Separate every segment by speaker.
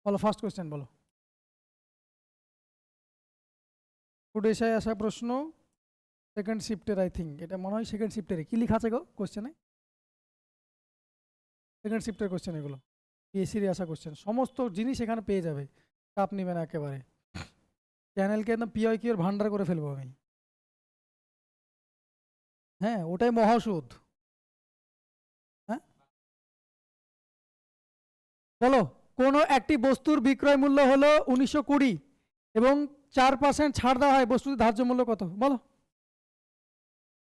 Speaker 1: বলো first question বলো। ওডিশায় আসা প্রশ্ন, সেকেন্ড শিফটের আই থিঙ্ক, এটা মনে হয় সেকেন্ড শিফটের। কি লেখা আছে গো কোয়েশ্চেনে? সেকেন্ড শিফটের কোয়েশ্চেন এগুলো, পিএসসির আসা কোয়েশ্চেন, সমস্ত জিনিস এখানে পেয়ে যাবে, চাপ নেবে না একেবারে। চ্যানেলকে একদম পিওয়াইকিউ এর ভান্ডার করে ফেলবো আমি। হ্যাঁ, ওটাই মহাসুদ। হ্যাঁ বলো, কোনো একটি বস্তুর বিক্রয় মূল্য হলো 1920 এবং 4% ছাড় দেওয়া হয়, বস্তুর ধার্য মূল্য কত বলো?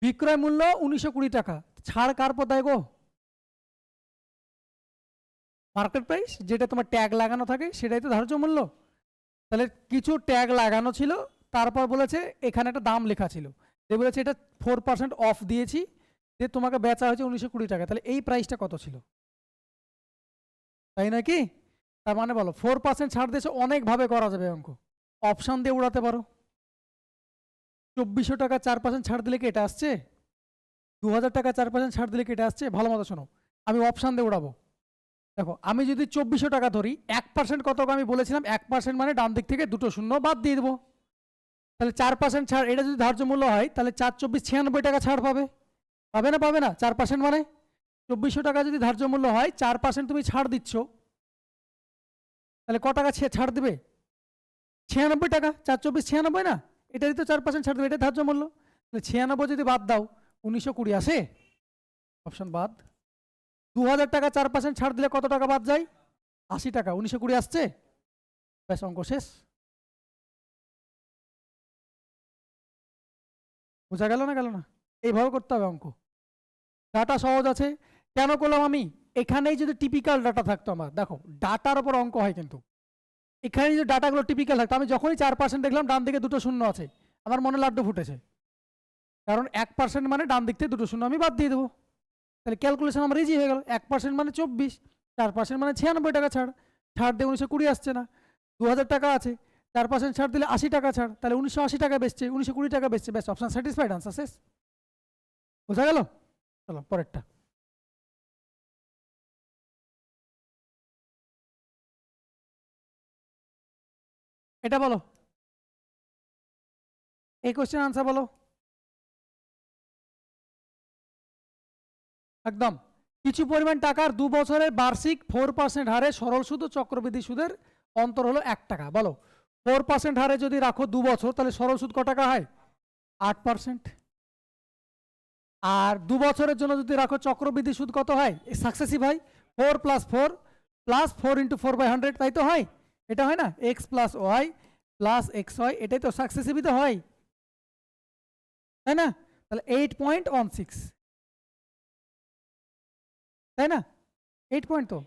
Speaker 1: বিক্রয় মূল্য 1920 টাকা, ছাড় কার পর দেয় গো? মার্কেট প্রাইস, যেটা তোমার ট্যাগ লাগানো থাকে সেটাই তো ধার্য মূল্য। তাহলে কিছু ট্যাগ লাগানো ছিল, তারপর বলেছে এখানে একটা দাম লেখা ছিল, যে বলেছে এটা 4% অফ দিয়েছি, যে তোমাকে বেচা হয়েছে 1920 টাকা, তাহলে এই প্রাইসটা কত ছিল? তাই নাকি? তার মানে বলো 4% ছাড় দিয়েছে, অনেকভাবে করা যাবে অঙ্ক। অপশান দিয়ে উড়াতে পারো। 2400 টাকা 4% ছাড় দিলে কি এটা আসছে? 2000 টাকা 4% ছাড় দিলে কি এটা আসছে? ভালো মতো শোনো, আমি অপশান দিয়ে উড়াবো। দেখো, আমি যদি 2400 টাকা ধরি, 1% কত আমি বলেছিলাম, 1% মানে ডান দিক থেকে দুটো শূন্য বাদ দিয়ে দেবো। তাহলে 4% ছাড়, এটা যদি ধার্য মূল্য হয় তাহলে 4 24 96 টাকা ছাড় পাবে। পাবে না পাবে না? 4% মানে 2400 টাকা যদি ধার্য মূল্য হয়, 4% তুমি ছাড় দিচ্ছ, তাহলে ক টাকা ছাড় দেবে? 96 টাকা। 4 24 96 না, এটারই তো 4% ছাড় দেবে, এটা ধার্য মূল্য। তাহলে 96 যদি বাদ দাও, 1920 আসে? অপশন বাদ। 2000 টাকা 4% ছাড় দিলে কত টাকা বাদ যায়? 80 টাকা। 1920 আসছে? ব্যাস, অঙ্ক শেষ। বোঝা গেল না গেল না? এইভাবে করতে হবে অঙ্ক। ডাটা সহজ আছে। কেন করলাম আমি? এখানেই যদি টিপিক্যাল ডাটা থাকতো আমার, দেখো ডাটার উপর অঙ্ক হয় কিন্তু, এখানে যদি ডাটাগুলো টিপিক্যাল থাকতো, আমি যখনই 4% দেখলাম ডান দিকে দুটো শূন্য আছে, আমার মনে লাড্ডু ফুটেছে, কারণ 1% মানে ডান দিক থেকে দুটো শূন্য আমি বাদ দিয়ে দেবো। তাহলে ক্যালকুলেশন আমার ইজি হয়ে গেল। 1% মানে 24, 4% মানে 96 টাকা ছাড়, ছাড় দিয়ে 1920 আসছে না। 2000 টাকা আছে, 4% ছাড় দিলে 80 টাকা ছাড়, তাহলে 1980 টাকা বেচছে, 1920 টাকা বেচছে, ব্যাস অপশন স্যাটিসফাইড, আনসার শেষ। বোঝা গেল? চলো পরেরটা। এটা বলো, এই কোশ্চেন আনসার বলো একদম। কিছু পরিমাণ টাকার 2 বছরের বার্ষিক 4% হারে সরল সুদ ও চক্রবৃদ্ধি সুদের অন্তর হলো 1 টাকা। বলো 4% হারে যদি রাখো 2 বছর, তাহলে সরল সুদ ক টাকা হয়? 8%। আর 2 বছরের জন্য যদি রাখো, চক্রবৃদ্ধি সুদ কত হয়? সাকসেসিভ হয়, 4 + 4 + 4 × 4/100, তাই তো হয়? এটা হয় না, x + y + x হয়, এটাই তো সাকসেসিভই তো হয়, তাই না? তাহলে 8.16, তাই না? 8 পয়েন্ট তো।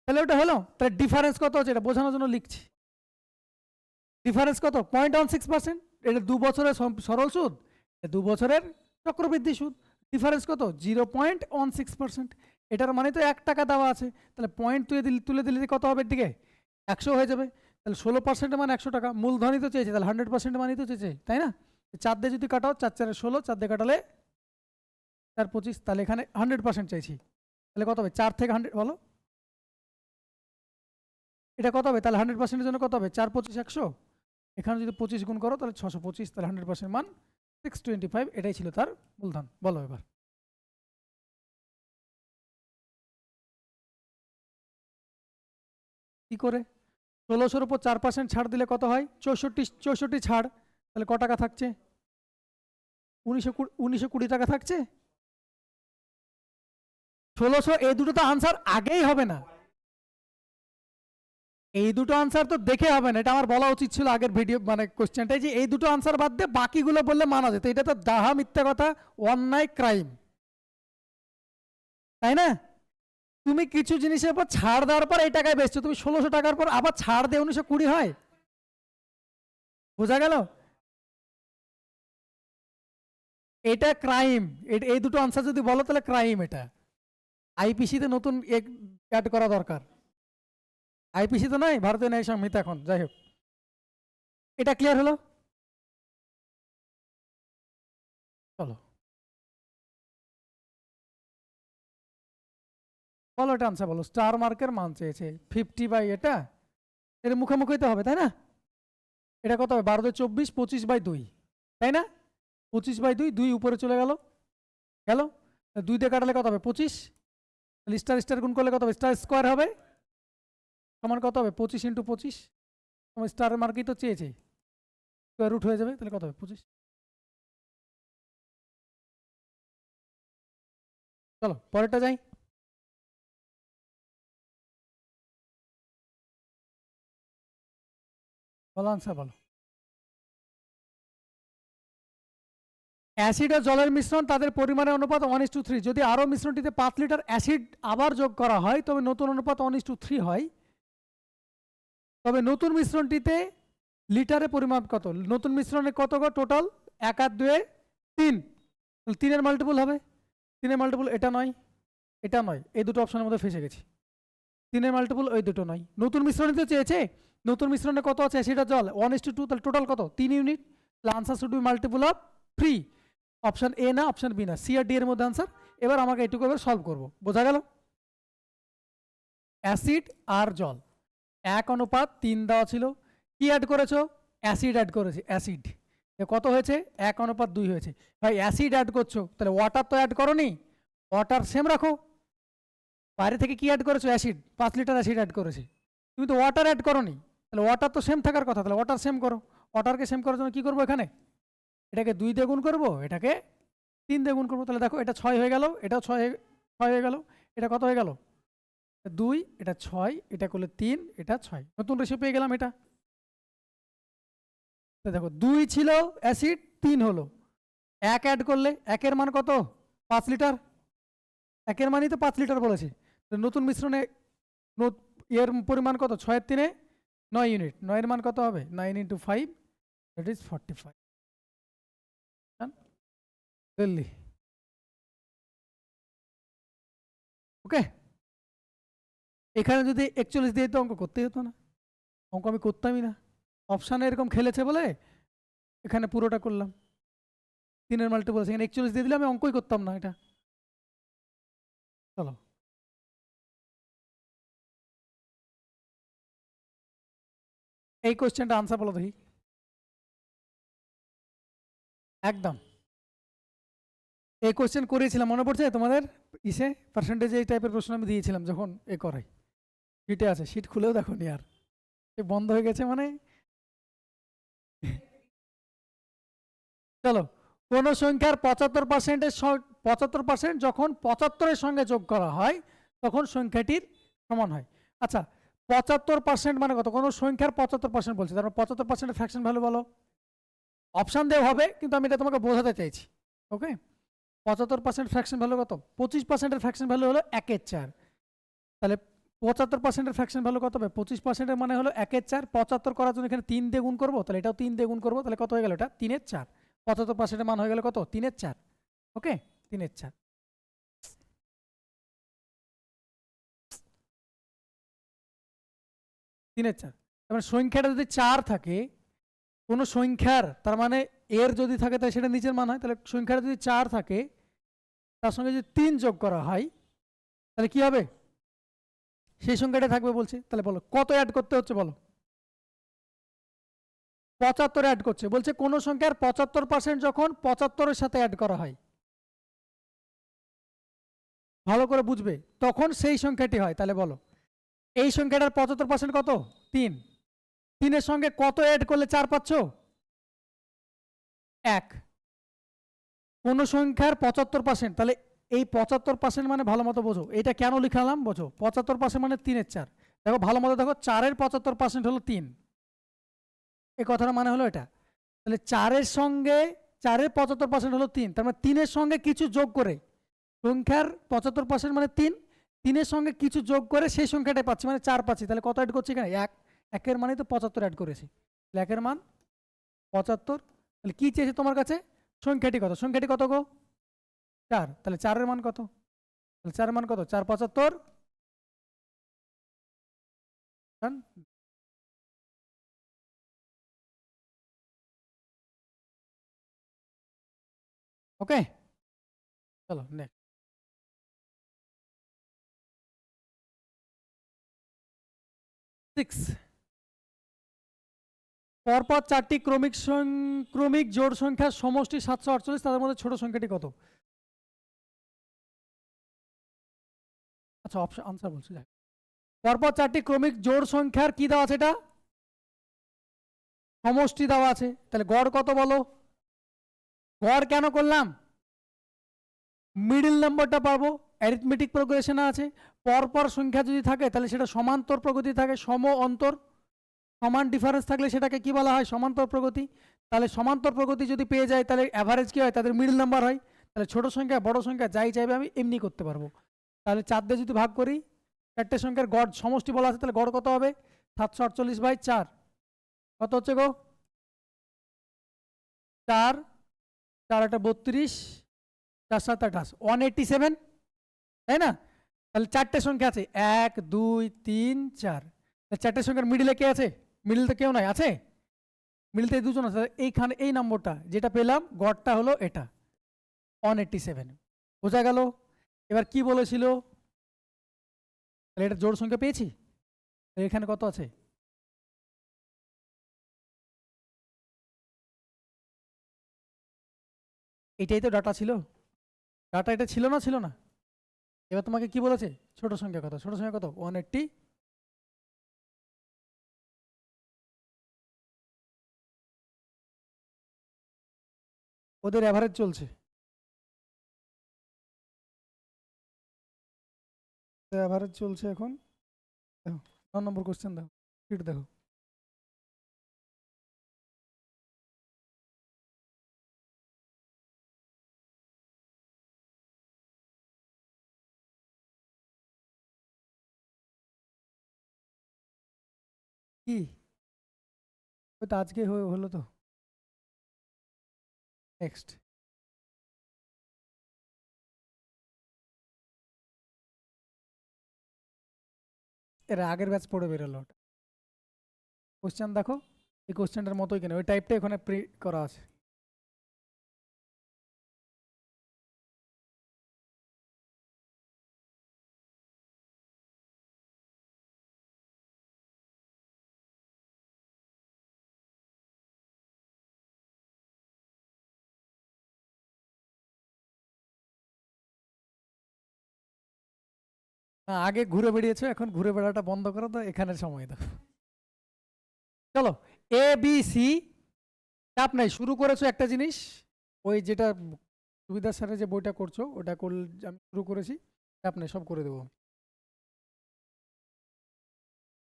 Speaker 1: তাহলে ওটা হলো, তাহলে ডিফারেন্স কত হচ্ছে এটা বোঝানোর জন্য লিখছি। ডিফারেন্স কত? 0.16%। এটা 2 বছরের সরল সুদ, 2 বছরের চক্রবৃদ্ধি সুদ। ডিফারেন্স কত? 0.16%। এটার মানে তো 1 টাকা দেওয়া আছে, তাহলে পয়েন্ট তুলে দিলে কত হবে? দিকে 100 হয়ে যাবে। তাহলে 16% মানে 100 টাকা। মূলধনই তো চেয়েছে, তাহলে 100% মানেই তো চেয়েছে, তাই না? 4 দিয়ে যদি কাটাও, 4 4 16, 4 দিয়ে কাটালে 4 25, তাহলে এখানে 100% চাইছি। তাহলে কত হবে? 4 থেকে 100 বলো, এটা কত হবে? তাহলে 100%-এর জন্য কত হবে? 4 25 100, এখানে যদি 25 গুণ করো তাহলে 625, তাহলে 100% মান 625, এটাই ছিল তার মূলধন। বলো এবার। কি করে? 1600-র উপর 4% ছাড় দিলে কত হয়? 64 ছাড়, তাহলে ক টাকা থাকছে? 1920 টাকা থাকছে। 1600, এই দুটো তো আনসার আগেই হবে না, এই দুটো আনসার তো দেখে হবে না, এটা আমার বলা উচিত ছিল আগের ভিডিও মানে কোশ্চেনটাই, যে এই দুটো আনসার বাদ দিয়ে বাকিগুলো বললে মানা যেত। এটা তো ডাহা মিথ্যা কথা, অন্যায়, ক্রাইম, তাই না? তুমি কিছু জিনিসের উপর ছাড় দেওয়ার পর এই টাকায় বেচছো, তুমি 1600 টাকার পর আবার ছাড় দিয়ে 1920 হয়? বোঝা গেল? এটা ক্রাইম। এই দুটো আনসার যদি বলো তাহলে ক্রাইম এটা। আইপিসিতে নতুন অ্যাড করা দরকার। আইপিসি তো নয়, ভারতীয় ন্যায় সংহিতা এখন, যাই হোক। এটা ক্লিয়ার হলো? চলো। বলো এটা আনসার বলো। স্টার মার্কের মান চেয়েছে 50 বাই এটা, এটা মুখোমুখি হইতে হবে তাই না? এটা কত হবে 12 24 25/2 তাই না? 25/2, 2 উপরে চলে গেল, গেল 2 দিয়ে কাটালে কত হবে 25, স্টার স্টার গুণ করলে কত হবে, স্টার স্কোয়ার হবে সমান কত হবে 25 × 25, তোমার স্টারের মার্কই তো চেয়েছে, স্কোয়ার রুট হয়ে যাবে, তাহলে কত হবে 25। চলো পরেরটা যাই। বলো আনসার বলো। অ্যাসিড আর জলের মিশ্রণ তাদের পরিমাণের অনুপাত 1:3, যদি আরও মিশ্রণটিতে 5 লিটার অ্যাসিড আবার যোগ করা হয় তবে নতুন অনুপাত 1:3 হয়, তবে নতুন মিশ্রণটিতে লিটারের পরিমাণ কত? নতুন মিশ্রণে কত গো টোটাল? 1 আর 2 3, 3-এর মাল্টিপল হবে, 3-এর মাল্টিপল এটা নয়, এটা নয়, এই দুটো অপশনের মধ্যে ফেসে গেছি। 3-এর মাল্টিপল ওই দুটো নয়, নতুন মিশ্রণে তো চেয়েছে, নতুন মিশ্রণে কত আছে অ্যাসিড আর জল 1:2, তাহলে টোটাল কত 3 unit, answer should be multiple of 3। Option A না অপশন বি না, সি আর ডি এর মধ্যে আনসার। এবার আমাকে এটুকু এবার সলভ করবো, বোঝা গেল? অ্যাসিড আর জল 1:3 দেওয়া ছিল, কি অ্যাড করেছো? অ্যাসিড অ্যাড করেছে, অ্যাসিড কত হয়েছে 1:2 হয়েছে। ভাই অ্যাসিড অ্যাড করছো তাহলে ওয়াটার তো অ্যাড করোনি, ওয়াটার সেম রাখো, বাইরে থেকে কি অ্যাড করেছো অ্যাসিড, 5 লিটার অ্যাসিড অ্যাড করেছে, তুমি তো ওয়াটার অ্যাড করোনি, তাহলে ওয়াটার তো সেম থাকার কথা, তাহলে ওয়াটার সেম করো। ওয়াটারকে সেম করার জন্য কি করবো, এখানে এটাকে 2 দিয়ে গুণ করবো, এটাকে 3 দিয়ে গুণ করবো, তাহলে দেখো এটা 6 হয়ে গেল, এটাও 6 হয়ে গেল, এটা কত হয়ে গেল 2, এটা 6, এটা করলে 3, এটা 6, নতুন রেশিও পেয়ে গেলাম এটা। দেখো 2 ছিল অ্যাসিড, 3 হলো, 1 অ্যাড করলে 1-এর মান কত 5 লিটার, 1-এর মানই তো 5 লিটার বলেছে, নতুন মিশ্রণে এর পরিমাণ কত 6 এর 3-এ 9 ইউনিট, 9-এর মান কত হবে 9 × 5, দ্যাট ইজ 45। দিল্লি, ওকে। এখানে যদি 41 দিয়ে তো অঙ্ক করতেই হতো না, অঙ্ক আমি করতামই না, অপশানে এরকম খেলেছে বলে এখানে পুরোটা করলাম, 3-এর মাল্টিপল আছে, এখানে 41 দিয়ে দিলে আমি অঙ্কই করতাম না এটা। চলো এই কোশ্চেনটা আনসার বলো দেখি। একদম এই কোশ্চেন করেছিলাম, মনে পড়ছে তোমাদের ইসে পার্সেন্টেজ এই টাইপের প্রশ্ন আমি দিয়েছিলাম যখন এ করাই, শিটে আছে, শিট খুলেও দেখো নি আর, বন্ধ হয়ে গেছে মানে। চলো, কোন সংখ্যার 75% যখন 75-এর সঙ্গে যোগ করা হয় তখন সংখ্যাটির সমান হয়। আচ্ছা 75% মানে কত? কোন সংখ্যার 75% বলছে, তারপর 75%-এর ফ্র্যাকশন ভ্যালু বলো। অপশন দেওয়া হবে কিন্তু আমি এটা তোমাকে বোঝাতে চাইছি, ওকে। 75% ফ্র্যাকশন ভ্যালু কত? 25%-এর ফ্র্যাকশন ভ্যালু হলো 1/4, তাহলে 75%-এর ফ্র্যাকশন ভ্যালু কত হবে? 25%-এর মানে হলো 1/4, 75 করার জন্য এখানে 3 দিয়ে গুণ করবো, তাহলে এটাও 3 দিয়ে গুণ করবো, তাহলে কত হয়ে গেল এটা 3/4, 75%-এর মান হয়ে গেল কত 3/4, ওকে 3/4। তার মানে সংখ্যাটা যদি 4 থাকে, কোনো সংখ্যার তার মানে এর যদি থাকে তাহলে সেটা নিচের মান হয়, তাহলে সংখ্যাটা যদি 4 থাকে তার সঙ্গে যদি 3 যোগ করা হয় তাহলে কি হবে? সেই সংখ্যাটা থাকবে বলছে, তাহলে বলো কত অ্যাড করতে হচ্ছে বলো। 75 অ্যাড করছে বলছে, কোন সংখ্যার 75% যখন 75-এর সাথে অ্যাড করা হয়, ভালো করে বুঝবে, তখন সেই সংখ্যাটি হয়। তাহলে বলো এই সংখ্যাটার 75% কত? 3, 3-এর সঙ্গে কত অ্যাড করলে 4 পাচ্ছ? 1। কোন সংখ্যার 75%, তাহলে এই 75% মানে ভালো মতো বোঝো, এটা কেন লিখালাম বোঝো, 75% মানে 3/4, দেখো ভালো মতো দেখো, 4-এর 75% হলো 3, এই কথাটা মানে হলো এটা, তাহলে 4-এর সঙ্গে 4-এর 75% হলো 3, তার মানে 3-এর সঙ্গে কিছু যোগ করে, সংখ্যার 75% মানে 3, 3-এর সঙ্গে কিছু যোগ করে সেই সংখ্যাটাই পাচ্ছি মানে 4 পাচ্ছি, তাহলে কত অ্যাড করছি এখানে 1, 1-এর মানে তো 75 অ্যাড করেছি, 1-এর মান 75, তাহলে কি চেয়েছে তোমার কাছে? সংখ্যাটি কত? সংখ্যাটি কত গো 4, তাহলে 4-এর মান কত? তাহলে 4-এর মান কত? 4×75, ওকে। চলো নেক্সট। 6 পরপর 4টি ক্রমিক জোড় সংখ্যার সমষ্টি 748, তাদের মধ্যে ছোট সংখ্যাটি কত? আচ্ছা অপশন আনসার বলছি। পরপর 4টি ক্রমিক জোড় সংখ্যার কি দেওয়া আছে? এটা সমষ্টি দেওয়া আছে, তাহলে গড় কত বলো? গড় কেন করলাম? মিডল নাম্বারটা পাবো, অ্যারিথমেটিক প্রোগ্রেশনে আছে। পরপর সংখ্যা যদি থাকে তাহলে সেটা সমান্তর প্রগতি থাকে, সম অন্তর সমান ডিফারেন্স থাকলে সেটাকে কি বলা হয়? সমান্তর প্রগতি। তাহলে সমান্তর প্রগতি যদি পেয়ে যায় তাহলে অ্যাভারেজ কি হয়? তাদের মিডল নাম্বার হয়। তাহলে ছোট সংখ্যা বড় সংখ্যা যাই চাইবে আমি এমনি করতে পারবো। তাহলে 4 দিয়ে যদি ভাগ করি, 4টে সংখ্যার গড় সমষ্টি বলা আছে, তাহলে গড় কত হবে? 748/4 কত হচ্ছে গো? 4 4 একটা 32, 4 7 28, 187, তাই না? তাহলে 4টে সংখ্যা আছে, 1 2 3 4। 4টে সংখ্যার মিডিলে কে আছে? মিডিল তো কেউ নাই, আছে? মিডিলতে দুজন আছে। এইখানে এই নম্বরটা যেটা পেলাম গড়টা হলো এটা 187। বোঝা গেল? এবার কি বলেছিল? তাহলে এটা জোড় সংখ্যা পেয়েছি। এখানে কত আছে? এটাই তো ডাটা ছিল। ডাটা এটা ছিল না? ছিল না? এবার তোমাকে কি বলেছে? ছোট সংখ্যা কত? ছোট সংখ্যা কত? 180। ওদের অ্যাভারেজ চলছে, অ্যাভারেজ চলছে এখন। দেখো 9 নম্বর কোশ্চেন, দেখো শিট দেখো। কি ওই তো আজকে হলো তো। নেক্সট, এর আগের ব্যাচ পড়ে বেরোলো। কোশ্চেন দেখো, এই কোশ্চেনটার মতোই কেন, ওই টাইপটা এখানে প্রি করা আছে। না, আগে ঘুরে বেরিয়েছো, এখন ঘুরে বেড়াটা বন্ধ করো তো, এখানের সময় দাও। চলো, এ বি সি, চাপ নাই, শুরু করেছো একটা জিনিস, ওই যেটা সুবিধার সাথে যে বইটা করছো ওটা করলে আমি শুরু করেছি, চাপ নাই, সব করে দেবো।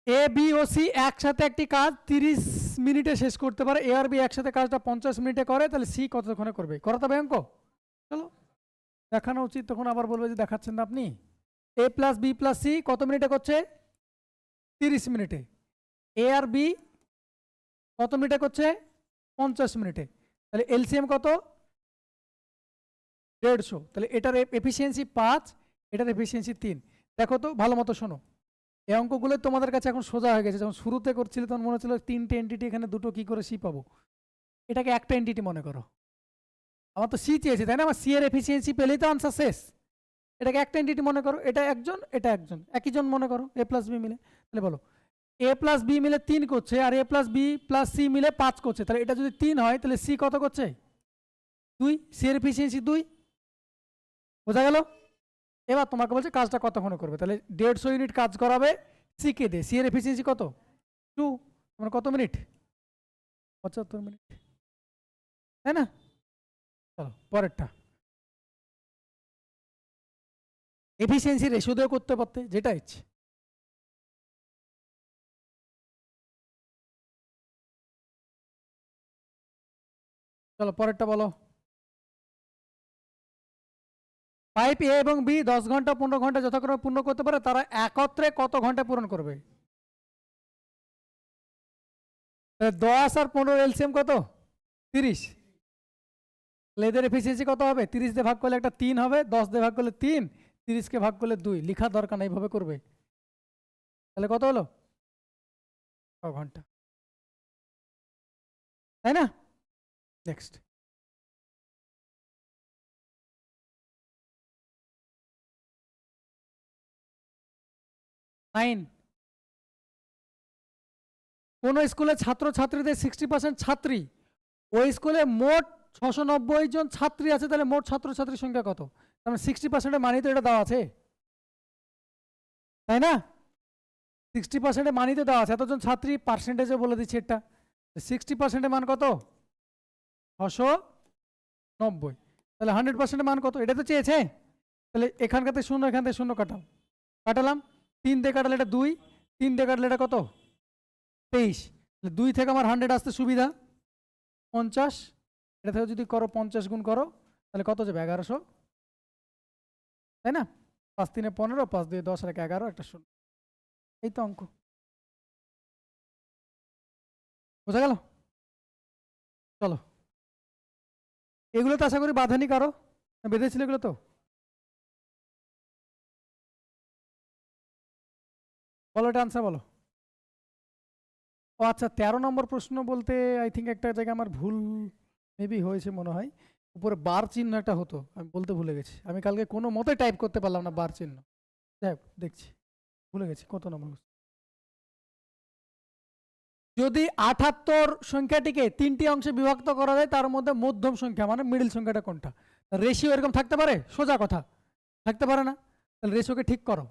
Speaker 1: এ বি ও সি একসাথে একটি কাজ 30 মিনিটে শেষ করতে পারে। এ আর বি একসাথে কাজটা 50 মিনিটে করে, তাহলে সি কতক্ষণে করবে? করাতে হবে অঙ্ক। চলো, দেখানো উচিত, তখন আবার বলবে যে দেখাচ্ছেন না আপনি। এ প্লাস বি প্লাস সি কত মিনিটে করছে? 30 মিনিটে। এ আর বি কত মিনিটে করছে? 50 মিনিটে। তাহলে এলসিএম কত? 150। তাহলে এটার এফিসিয়েন্সি 5, এটার এফিসিয়েন্সি 3। দেখো তো ভালো মতো শোনো, এই অঙ্কগুলো তোমাদের কাছে এখন সোজা হয়ে গেছে। যখন শুরুতে করছিলে তখন মনে হচ্ছিল 3টে এন্টিটি, এখানে দুটো কি করে সি পাবো? এটাকে একটা এন্টিটি মনে করো। আমার তো সি চেয়েছে, তাই না? আমার সি এর এফিসিয়েন্সি পেলেই তো আনসার শেষ। এটাকে একটা এন্টিটি মনে করো, এটা একজন, এটা একজন, একই জন মনে করো, এ প্লাস বি মিলে। তাহলে বলো, এ প্লাস বি মিলে 3 করছে, আর এ প্লাস বি প্লাস সি মিলে 5 করছে। তাহলে এটা যদি 3 হয় তাহলে সি কত করছে? 2। সি এর এফিসিয়েন্সি 2। বোঝা গেল? এবার তোমাকে বলছে কাজটা কতক্ষণে করবে, তাহলে 150 ইউনিট কাজ করাবে সি কে দিয়ে। সি এর এফিসিয়েন্সি কত? 2। তোমার কত মিনিট? 75 মিনিট, তাই না? চলো পরেরটা, এফিসিয়েন্সি রেশিও দিয়ে করতে পারতে, যেটা ইচ্ছে। চলো পরেরটা বলো। পাইপ এ এবং বি 10 ঘন্টা 15 ঘন্টা যথাক্রমে পূর্ণ করতে পারে, তারা একত্রে কত ঘন্টা পূরণ করবে? 10 আর 15 এলসিএম কত? 30। এদের এফিসিয়েন্সি কত হবে? 30 দিয়ে ভাগ করলে একটা 3 হবে, 10 দিয়ে ভাগ করলে 3, 30কে ভাগ করলে 2। লিখার দরকার না, এইভাবে করবে। তাহলে কত হলো? ঘন্টা, তাই না? নেক্সট, 9। কোনো স্কুলে ছাত্রছাত্রীদের 60% ছাত্রী, ওই স্কুলে মোট 690 জন ছাত্রী আছে, তাহলে মোট ছাত্রছাত্রীর সংখ্যা কত? তার মানে 60% মানি তো এটা দেওয়া আছে, তাই না? 60% মানি তো দেওয়া আছে, এতজন ছাত্রী পার্সেন্টেজে বলে দিচ্ছে এটা। 60% মান কত? 690। তাহলে 100% মান কত? এটা তো চেয়েছে। তাহলে এখানকাতে শূন্য, এখান থেকে শূন্য কাটাও, কাটালাম। 3 দিয়ে কাটালে এটা 2, 3 দিয়ে কাটলে এটা কত? 23। 2 থেকে আমার 100 আসতে সুবিধা, 50। এটা থেকে যদি করো 50 গুণ করো, তাহলে কত যাবে? 1100, তাই না? 5 3 15, 5 2 10 আর 11, একটা শূন্য। এই তো অঙ্ক। বোঝা গেল? চলো, এগুলো তো আশা করি বাঁধেনি কারো, বেঁধেছিল এগুলো তো? বলো, এটা আনসার বলো। ও আচ্ছা, 13 নম্বর প্রশ্ন বলতে আই থিঙ্ক একটা জায়গায় আমার ভুল মেবি হয়েছে মনে হয়। উপরে বার চিহ্ন একটা হতো, আমি বলতে ভুলে গেছি। আমি কালকে কোনো মতে টাইপ করতে পারলাম না বার চিহ্ন। যাই হোক, দেখছি, ভুলে গেছি কত নম্বর। যদি 78 সংখ্যাটিকে 3টি অংশে বিভক্ত করা যায়, তার মধ্যে মধ্যম সংখ্যা মানে মিডল সংখ্যাটা কোনটা? রেশিও এরকম থাকতে পারে? সোজা কথা, থাকতে পারে না। তাহলে রেশিওকে ঠিক করো।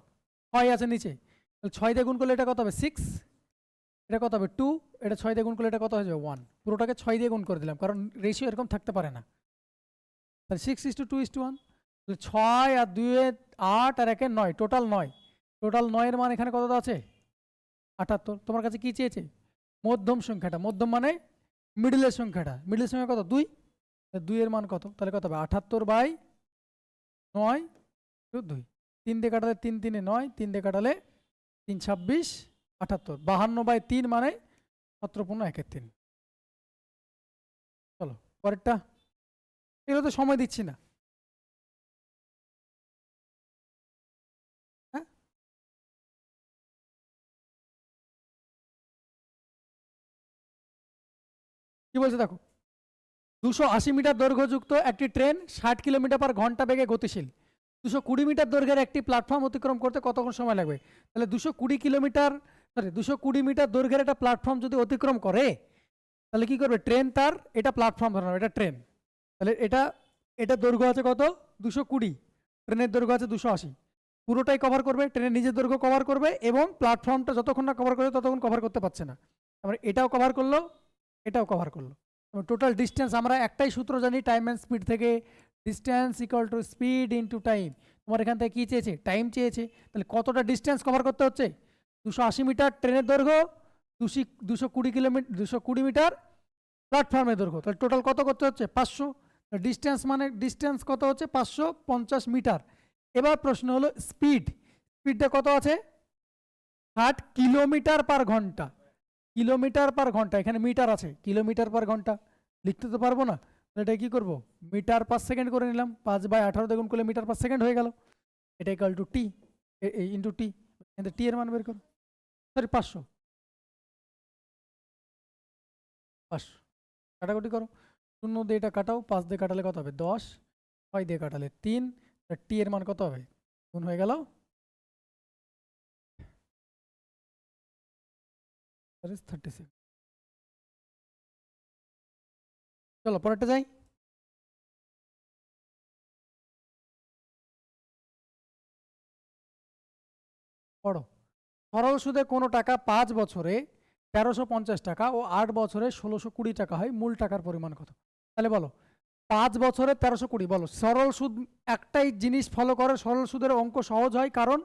Speaker 1: 6 আছে নিচে, তাহলে 6 দিয়ে গুণ করলে এটা কত হবে? 6। এটা কত হবে? 2। এটা 6 দিয়ে গুণ করলে এটা কত হয়ে যাবে? 1। পুরোটাকে 6 দিয়ে গুণ করে দিলাম, কারণ রেশিও এরকম থাকতে পারে না। তাহলে 6:2:1। তাহলে 6 আর 2 8 আর 1 9, টোটাল 9। টোটাল 9 এর মান এখানে কত আছে? 78। তোমার কাছে কি চেয়েছে? মধ্যম সংখ্যাটা। মধ্যম মানে মিডলের সংখ্যাটা। মিডলের সংখ্যা কত? 2। 2 এর মান কত? তাহলে কত হবে? 78/9 2। 3 দিয়ে কাটালে 3 3 9, 3 দিয়ে কাটালে 3 26 78। 52/3 মানে 17/1/3। চলো পরেরটা। এগুলো তো সময় দিচ্ছি না, হ্যাঁ? কি বলছে দেখো। 280 মিটার দৈর্ঘ্যযুক্ত একটি ট্রেন 60 কিলোমিটার/ঘন্টা বেগে গতিশীল। 220 মিটার দৈর্ঘ্যের একটি প্ল্যাটফর্ম অতিক্রম করতে কতক্ষণ সময় লাগবে? তাহলে 220 মিটার দৈর্ঘ্যের একটা প্ল্যাটফর্ম যদি অতিক্রম করে, তাহলে কি করবে? ট্রেন তার, এটা প্ল্যাটফর্ম ধরানো, এটা ট্রেন, তাহলে এটা এটা দৈর্ঘ্য আছে কত? 220। ট্রেনের দৈর্ঘ্য আছে 280। পুরোটাই কভার করবে, ট্রেনের নিজের দৈর্ঘ্য কভার করবে, এবং প্ল্যাটফর্মটা যতক্ষণ না কভার করে ততক্ষণ কভার করতে পারছে না। তারপরে এটাও কভার করলো, এটাও কভার করলো। টোটাল ডিস্টেন্স আমরা একটাই সূত্র জানি টাইম অ্যান্ড স্পিড থেকে, distance equal to speed into time. তোমার এখান থেকে কী চেয়েছে? টাইম চেয়েছে। তাহলে কতটা ডিস্টেন্স কভার করতে হচ্ছে? 280 মিটার ট্রেনের দৈর্ঘ্য, 220 মিটার প্ল্যাটফর্মের দৈর্ঘ্য, তাহলে টোটাল কত করতে হচ্ছে? 500। ডিস্টেন্স মানে ডিস্টেন্স কত হচ্ছে? 550 মিটার। এবার প্রশ্ন হলো স্পিড। স্পিডটা কত আছে? 60 কিলোমিটার/ঘন্টা। কিলোমিটার/ঘন্টা, এখানে মিটার আছে, কিলোমিটার/ঘন্টা লিখতে তো পারবো না। এটা কি করব? মিটার/সেকেন্ড করে নিলাম। 5/18 দিয়ে গুণ করলে মিটার/সেকেন্ড হয়ে গেল। এটা equal to T into T. কিন্তু টি এর মান বের করো। সরি, 500। কাটাকুটি করো, 0 দিয়ে এটা কাটাও, 5 দিয়ে কাটালে কত হবে? 10, 6 দিয়ে কাটালে 3। টি এর মান কত হবে? গুণ হয়ে গেল 36। চলো পরেরটা যাই। পড়ো। সরল সুদে কোনো টাকা 5 বছরে 1350 টাকা ও 8 বছরে 1620 টাকা হয়, মূল টাকার পরিমাণ কত? তাহলে বলো, 5 বছরে 1320, বলো। সরল সুদ একটাই জিনিস ফলো করে, সরল সুদের অঙ্ক সহজ হয়, কারণ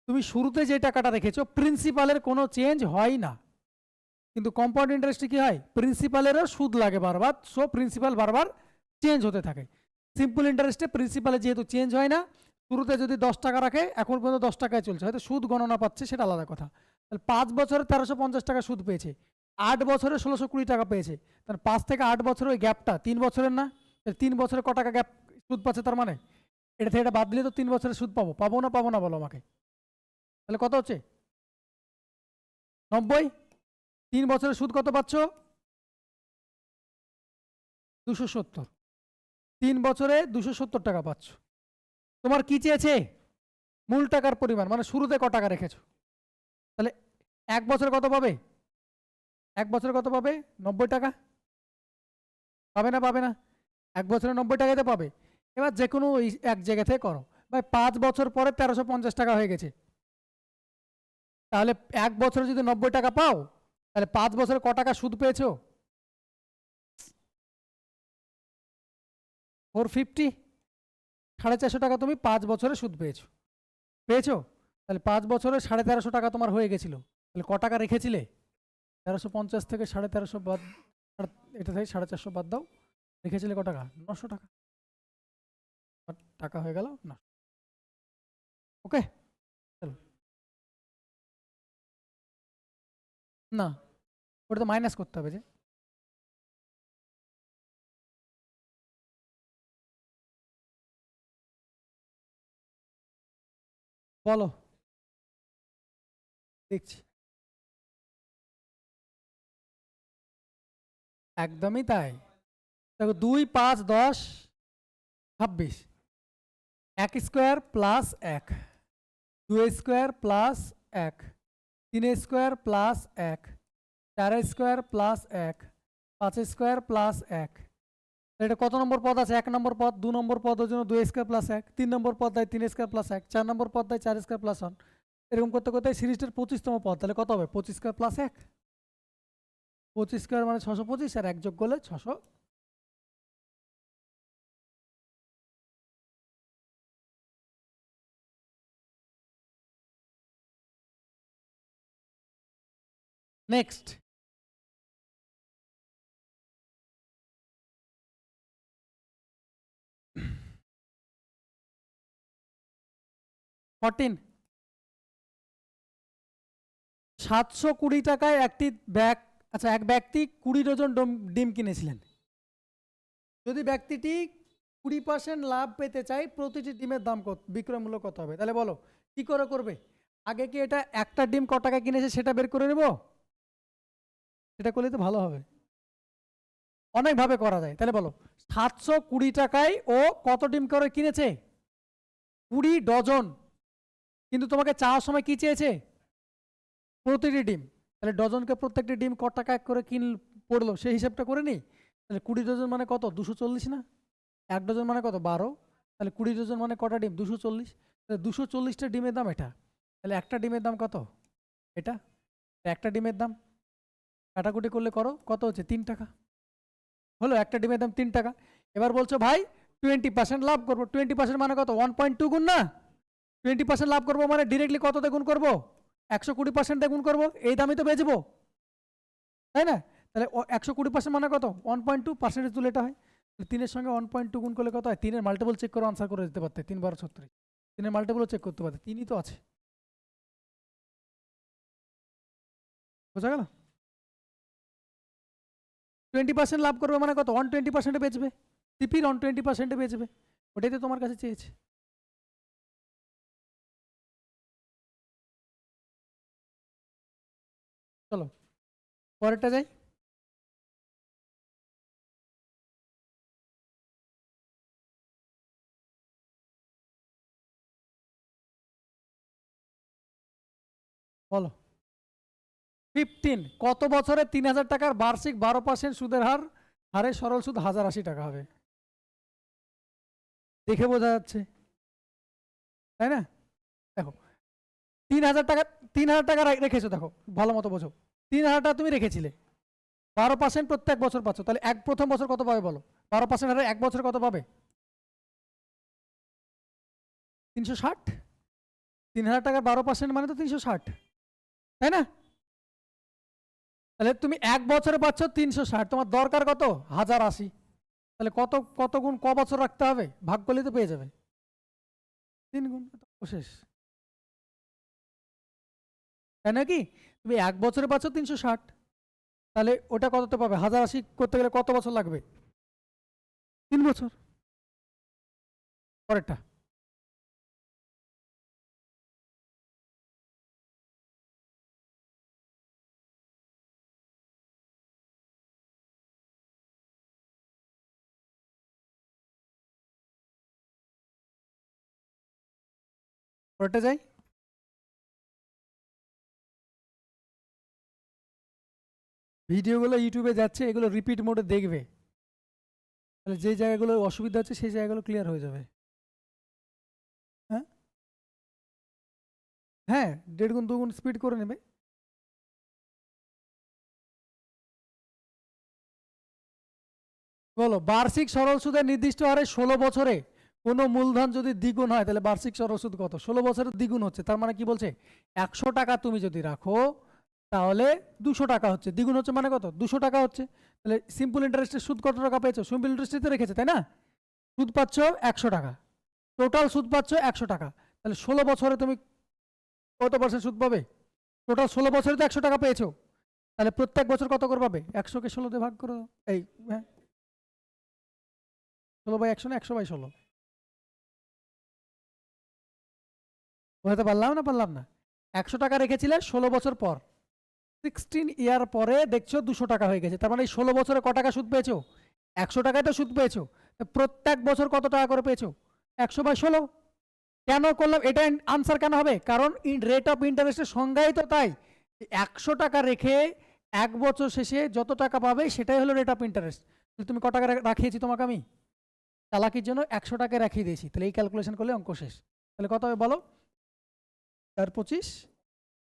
Speaker 1: তুমি শুরুতে যে টাকাটা রেখেছো প্রিন্সিপালের কোনো চেঞ্জ হয় না। কিন্তু কম্পাউন্ড ইন্টারেস্টে কি হয়? প্রিন্সিপালেরও সুদ লাগে বারবার, সো প্রিন্সিপাল বারবার চেঞ্জ হতে থাকে। সিম্পল ইন্টারেস্টে প্রিন্সিপালে যেহেতু চেঞ্জ হয় না, শুরুতে যদি 10 টাকা রাখে, এখন পর্যন্ত 10 টাকায় চলছে, হয়তো সুদ গণনা পাচ্ছে, সেটা আলাদা কথা। তাহলে 5 বছরে 1350 টাকা সুদ পেয়েছে, 8 বছরে 1620 টাকা পেয়েছে। তাহলে 5 থেকে 8 বছরের ওই গ্যাপটা 3 বছরের না? 3 বছরে ক টাকা গ্যাপ সুদ পাচ্ছে? তার মানে এটা থেকে এটা বাদ দিলে তো 3 বছরের সুদ পাবো, পাবো না পাবো না বলো আমাকে? তাহলে কত হচ্ছে? 90। 3 বছরের সুদ কত পাচ্ছ? 270। 3 বছরে 270 টাকা পাচ্ছ। তোমার কি চেয়েছে? মূল টাকার পরিমাণ, মানে শুরুতে ক টাকা রেখেছো। তাহলে 1 বছরে কত পাবে? 1 বছরে কত পাবে? 90 টাকা। পাবে না পাবে না? 1 বছরে 90 টাকাতে পাবে। এবার যে কোনো এক জায়গা থেকে করো ভাই, 5 বছর পরে 1350 টাকা হয়ে গেছে। তাহলে 1 বছরে যদি 90 টাকা পাও, তাহলে 5 বছরে ক টাকা সুদ পেয়েছো? 450। 450 টাকা তুমি 5 বছরে সুদ পেয়েছো। পেয়েছো? তাহলে 5 বছরে 1350 টাকা তোমার হয়ে গেছিল। তাহলে ক টাকা রেখেছিলে? 1350 থেকে 1350 বাদ, এটা থেকে 450 বাদ দাও, রেখেছিলে ক টাকা? 900 টাকা। টাকা হয়ে গেল না। ওকে, চলো। না, ওটা তো মাইনাস করতে হবে যে। বলো, দেখছি। একদমই তাই। দেখো 2 5 10 26, 1 square plus 1, 2 square plus 1, 3 square plus 1, 4 square plus 1, 5 square plus 1। এটা কত নম্বর পদ আছে? 1 নম্বর পদ। 2 নম্বর পদের জন্য 2 স্কোয়ার প্লাস 1, 3 নম্বর পদ দেয় 3 স্কোয়ার প্লাস 1, 4 নম্বর পদ দেয় 4 স্কোয়ার প্লাস 1। এরকম করতে করতে সিরিজটার 25তম পদ, তাহলে কত হবে? 25 স্কোয়ার প্লাস 1। 25 স্কোয়ার মানে 625, আর 1 যোগ করলে 600। নেক্সট। 14। 720 টাকায় একটি ব্যাগ, আচ্ছা, এক ব্যক্তি 20 ডজন ডিম কিনেছিলেন। যদি ব্যক্তিটি 20% লাভ পেতে চায়, প্রতিটি ডিমের দাম কত, বিক্রয় মূল্য কত হবে? তাহলে বলো কি করে করবে? আগে কি এটা একটা ডিম ক টাকা কিনেছে সেটা বের করে নেব? সেটা করলে তো ভালো হবে। অনেকভাবে করা যায়। তাহলে বলো 720 টাকায় ও কত ডিম করে কিনেছে? 20 ডজন। কিন্তু তোমাকে চাওয়ার সময় কি চেয়েছে? প্রতিটি ডিম। তাহলে ডজনকে প্রত্যেকটি ডিম ক টাকা করে কিন পড়লো সেই হিসাবটা করে নিই। তাহলে 20 ডজন মানে কত? 240 না? 1 ডজন মানে কত? 12। তাহলে 20 ডজন মানে কটা ডিম? 240। তাহলে 240টা ডিমের দাম এটা। তাহলে একটা ডিমের দাম কত? এটা। একটা ডিমের দাম কাটাকুটি করলে করো, কত হচ্ছে? 3 টাকা। হলো, একটা ডিমের দাম 3 টাকা। এবার বলছো ভাই 20% লাভ করবো। 20% মানে কত? 1.2 গুণ না? 20% লাভ করবো মানে ডিরেক্টলি কততে গুণ করবো? 120% গুণ করবো, এই দামই তো বেচবো, তাই না? তাহলে 120% মানে কত? 1.2% তুলে এটা হয়। 3-এর সঙ্গে 1.2 গুণ করলে কত হয়? 3-এর মাল্টিপল চেক করে আনসার করে দিতে পারতে। 3 12 36। 3-এর মাল্টিপলও চেক করতে পারতে, 3ই তো আছে। বোঝা গেল? 20% লাভ করবে মানে কত? 120% বেচবে। সিপির 120% বেচবে। ওটাই তো তোমার কাছে চেয়েছে। চলো পরেরটা যাই। বলো 15। কত বছরে 3000 টাকার বার্ষিক 12% সুদের হারে সরল সুদ 1080 টাকা হবে? দেখে বোঝা যাচ্ছে, তাই না? দেখো 3000 টাকা, 3000 টাকা রেখেছো, দেখো ভালো মতো বোঝো। 3000 টাকা তুমি রেখেছিলে, 12% প্রত্যেক বছর পাচ্ছ, তাহলে প্রথম বছর কত পাবে বলো? 12% হারে 1 বছর কত পাবে? 360। 3000 টাকার 12% মানে তো 360, তাই না? তাহলে তুমি 1 বছরে পাচ্ছ 360, তোমার দরকার কত? 1080। তাহলে কত কত গুণ ক বছর রাখতে হবে? ভাগ করলেই তো পেয়ে যাবে। 3 গুণ, শেষ। তাই নাকি? তুমি 1 বছরে পাচ্ছ 360, তাহলে ওটা কততে পাবে? 1080 করতে গেলে কত বছর লাগবে? 3 বছর। পরেরটা। পরেরটা যাই। ভিডিওগুলো ইউটিউবে যাচ্ছে, এগুলো রিপিট মোডে দেখবে, তাহলে যে জায়গাগুলো অসুবিধা হচ্ছে সেই জায়গাগুলো ক্লিয়ার হয়ে যাবে। হ্যাঁ হ্যাঁ, 1.5 গুণ 2 গুণ স্পিড করে নেবে। বলো, বার্ষিক সরল সুদের নির্দিষ্ট হারে 16 বছরে কোনো মূলধন যদি দ্বিগুণ হয় তাহলে বার্ষিক সরল সুদ কত? 16 বছরে দ্বিগুণ হচ্ছে, তার মানে কি বলছে? 100 টাকা তুমি যদি রাখো তাহলে 200 টাকা হচ্ছে, দ্বিগুণ হচ্ছে মানে কত? 200 টাকা হচ্ছে। তাহলে সিম্পল ইন্টারেস্টের সুদ কত টাকা পেয়েছো? সিম্পল ইন্টারেস্টে তো রেখেছে, তাই না? সুদ পাচ্ছ 100 টাকা, টোটাল সুদ পাচ্ছ 100 টাকা। তাহলে 16 বছরে তুমি কত পার্সেন্ট সুদ পাবে? টোটাল 16 বছরে তো 100 টাকা পেয়েছো, তাহলে প্রত্যেক বছর কত করে পাবে? 100কে 16 দিয়ে ভাগ করো। এই হ্যাঁ, 16/100 না 100/16? বোঝাতে পারলাম না পারলাম না? 100 টাকা রেখেছিলে, 16 বছর পর 16 ইয়ার পরে দেখছো 200 টাকা হয়ে গেছে, তার মানে এই 16 বছরে ক টাকা সুদ পেয়েছো? 100 টাকায় তো সুদ পেয়েছো। প্রত্যেক বছর কত টাকা করে পেয়েছো? 100/16। কেন করলাম এটা? আনসার কেন হবে? কারণ রেট অফ ইন্টারেস্টের সংজ্ঞাই তো তাই। 100 টাকা রেখে 1 বছর শেষে যত টাকা পাবে সেটাই হলো রেট অফ ইন্টারেস্ট। তুমি ক টাকা রাখিয়েছি তোমাকে আমি? চালাকির জন্য 100 টাকায় রাখিয়ে দিয়েছি, তাহলে এই ক্যালকুলেশন করলে অঙ্ক শেষ। তাহলে কত হবে বলো? 4/25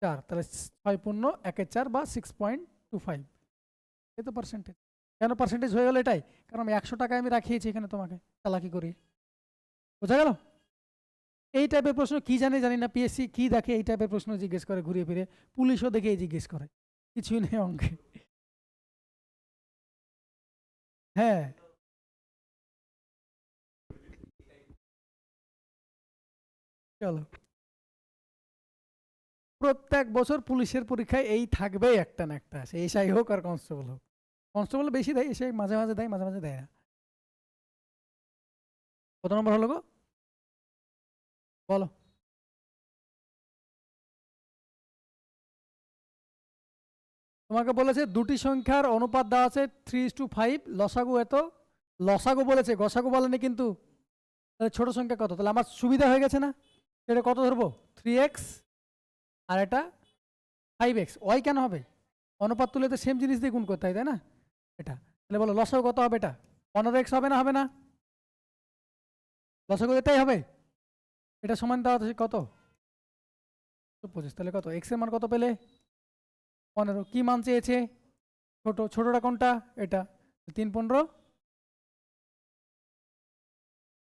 Speaker 1: 4, তাহলে 6.1 বা 6.25, এই তো পার্সেন্টেজ। কেন পার্সেন্টেজ হয়ে গেল এটাই? কারণ আমি 100 টাকায় আমি রাখিয়েছি এখানে তোমাকে চালাকি করি। বোঝা গেল? এই টাইপের প্রশ্ন কি জানি না পিএসসি কি দেখে এই টাইপের প্রশ্ন জিজ্ঞেস করে ঘুরিয়ে ফিরে, পুলিশও দেখে জিজ্ঞেস করে, কিছুই নেই অঙ্কে। হ্যাঁ, চলো, প্রত্যেক বছর পুলিশের পরীক্ষায় এই থাকবেই একটা না একটা, সে এসআই হোক আর কনস্টেবল হোক। কনস্টেবল বেশি দেয়, এসআই মাঝে মাঝে দেয়, মাঝে মাঝে দেয় না। কত নম্বর হলো গো বলো? তোমাকে বলেছে দুটি সংখ্যার অনুপাত দেওয়া আছে 3:5, লসাগু এত। লসাগু বলেছে, গসাগু বলেনি কিন্তু। তাহলে ছোট সংখ্যা কত? তাহলে আমার সুবিধা হয়ে গেছে না? এটা কত ধরবো? 3x আর এটা 5x। ওয়াই কেন হবে? অনুপাত তুলে তো সেম জিনিস দিয়ে গুণ করতে হয়, তাই না? এটা তাহলে বলো লসাগু কত হবে? এটা 15x হবে না হবে না? লসাগু এটাই হবে। এটা সমান দেওয়া আছে কত? 25। তাহলে কত x এর মান কত পেলে? 15। কি মান চেয়েছে? ছোটটা কোনটা? এটা 3/15,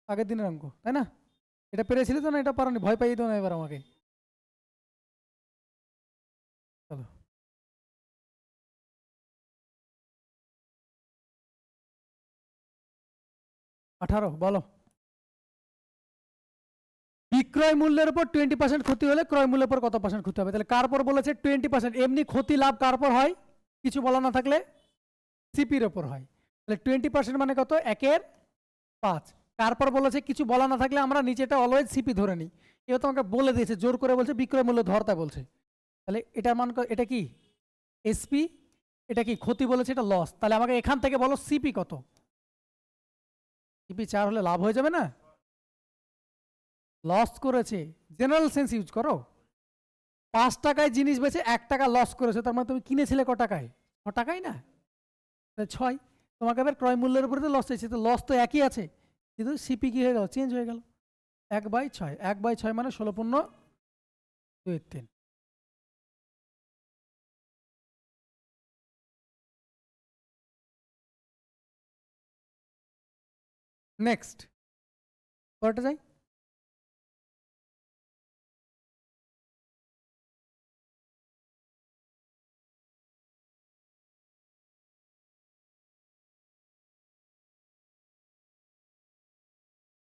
Speaker 1: আগের দিনের অঙ্ক, তাই না? এটা পেরেছিলে তো না? এটা পারোনি, ভয় পাইয়ে দাও না এবার আমাকে। চলো, 18 বলো। বিক্রয় মূল্যের উপর 20% ক্ষতি হলে ক্রয় মূল্যের উপর কত পার্সেন্ট ক্ষতি হবে? তাহলে কার পর বলেছে 20%? এমনি ক্ষতি লাভ কার পর হয়? কিছু বলা না থাকলে সিপির ওপর হয়। তাহলে 20% মানে কত? 1/5। তারপর বলেছে কিছু বলা না থাকলে আমরা নিচেটা অলওয়েজ সিপি ধরে নিই। এবার তোমাকে বলে দিয়েছে, জোর করে বলছে বিক্রয় মূল্য ধরতে বলছে। তাহলে এটার মান এটা কি? এসপি। এটা কি ক্ষতি বলেছে? এটা লস। তাহলে আমাকে এখান থেকে বলো সিপি কত? সিপি 4 হলে লাভ হয়ে যাবে না? লস করেছে, জেনারেল সেন্স ইউজ করো। 5 টাকায় জিনিস বেচে 1 টাকা লস করেছে, তার মানে তুমি কিনেছিলে ক টাকায়? 6 টাকায় না? 6। তোমাকে এবার ক্রয় মূল্যের উপরে তো লস চাইছে, তো লস তো একই আছে, কিন্তু সিপি কি হয়ে গেল? চেঞ্জ হয়ে গেল। 1/6, 1/6 মানে 16.23। নেক্সট পরেরটা যাই।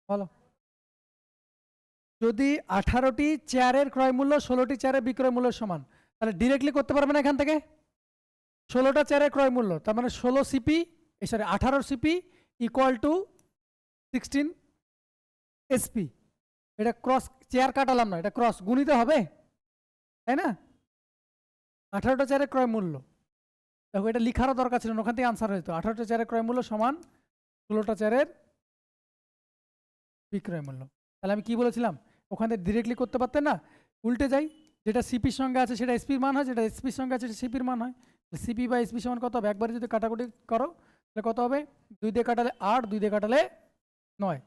Speaker 1: বলো, যদি 18টি চেয়ারের ক্রয় মূল্য 16টি চেয়ারের বিক্রয় মূল্যের সমান, তাহলে ডিরেক্টলি করতে পারবে না এখান থেকে? 16টা চেয়ারের ক্রয় মূল্য, তার মানে 16 CP, sorry 18 CP equal to 16 SP. এটা ক্রস, চেয়ার কাটালাম না, এটা ক্রস গুণিতে হবে, তাই না? 18টা চেয়ারের ক্রয় মূল্য, দেখো এটা লিখারও দরকার ছিল না, ওখান থেকে আনসার হইতো। 18টা চেয়ারের ক্রয় মূল্য সমান 16টা চেয়ারের বিক্রয় মূল্য। তাহলে আমি কি বলেছিলাম? ওখান থেকে ডিরেক্টলি করতে পারতেন না, উল্টে যাই, যেটা সিপির সঙ্গে আছে সেটা এসপির মান হয়, যেটা এসপির সঙ্গে আছে সেটা সিপির মান হয়। সিপি বাই এসপি সমান কত হবে? একবারে যদি কাটাকুটি করো তাহলে কত হবে? 2 দিয়ে কাটালে 8, 2 দিয়ে কাটালে 9,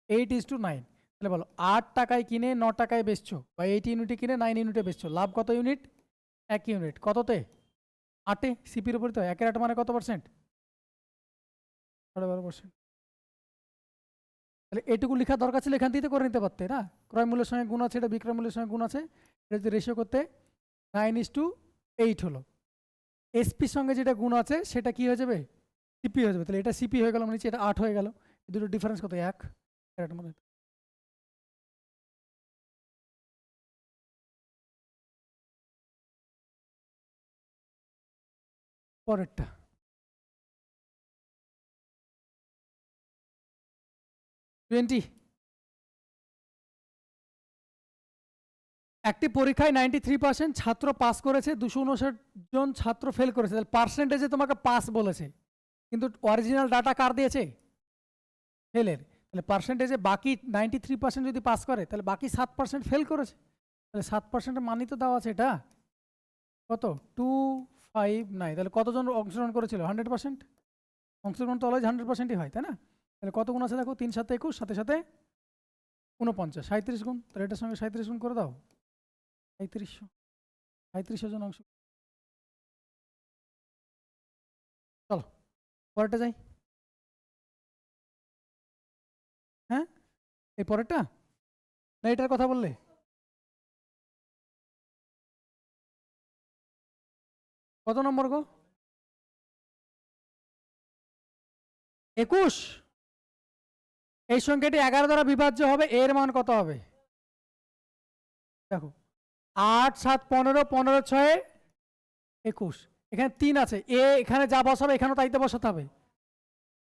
Speaker 1: 8:9। তাহলে বলো 8 টাকায় কিনে 9 টাকায় বেচছো, বা 8 ইউনিটে কিনে 9 ইউনিটে বেচছো, লাভ কত ইউনিট? 1 ইউনিট। কততে? 8-এ। সিপির উপরে তো 1-এর 8 মানে কত পার্সেন্ট? 12%। তাহলে এটুকু লেখা দরকার ছিল, এখান থেকে করে নিতে পারতে না? ক্রয় মূল্যের সঙ্গে গুণ আছে, এটা বিক্রয় মূল্যের সঙ্গে গুণ আছে, এটা যদি রেশিও করতে 9:8 হলো। এসপির সঙ্গে যেটা গুণ আছে সেটা কি হয়ে যাবে? সিপি হয়ে যাবে। তাহলে এটা সিপি হয়ে গেল, মানে এটা 8 হয়ে গেল। এই দুটো ডিফারেন্স কত? 1। মানে পরেরটা 20। একটি পরীক্ষায় 93% ছাত্র পাস করেছে, 259 জন ছাত্র ফেল করেছে। তাহলে পার্সেন্টেজে তোমাকে পাস বলেছে, কিন্তু অরিজিনাল ডাটা কার দিয়েছে? ফেলের। তাহলে পার্সেন্টেজে বাকি 93% যদি পাস করে তাহলে বাকি 7% ফেল করেছে। তাহলে 7%-এর মানই তো দেওয়া আছে, এটা কত? 259। তাহলে কতজন অংশগ্রহণ করেছিল? 100%। অংশগ্রহণ তো অলওয়েজ 100%ই হয়, তাই না? তাহলে কত গুণ আছে দেখো? 3 7 21, সাথে সাথে 49, 37 গুণ। তাহলে এটার সঙ্গে 37 গুণ করে দাও, 3700। 3700 জন অংশ। চলো পরেরটা যাই। হ্যাঁ, এই পরেরটা না এটার কথা বললে? কত নম্বর গো? 21। এই সংখ্যাটি 11 দ্বারা বিভাজ্য হবে, এর মান কত হবে? দেখো 8 7 15, 15 6 21। এখানে 3 আছে, এখানে যা বসাবে এখানেও তাইতে বসাতে হবে।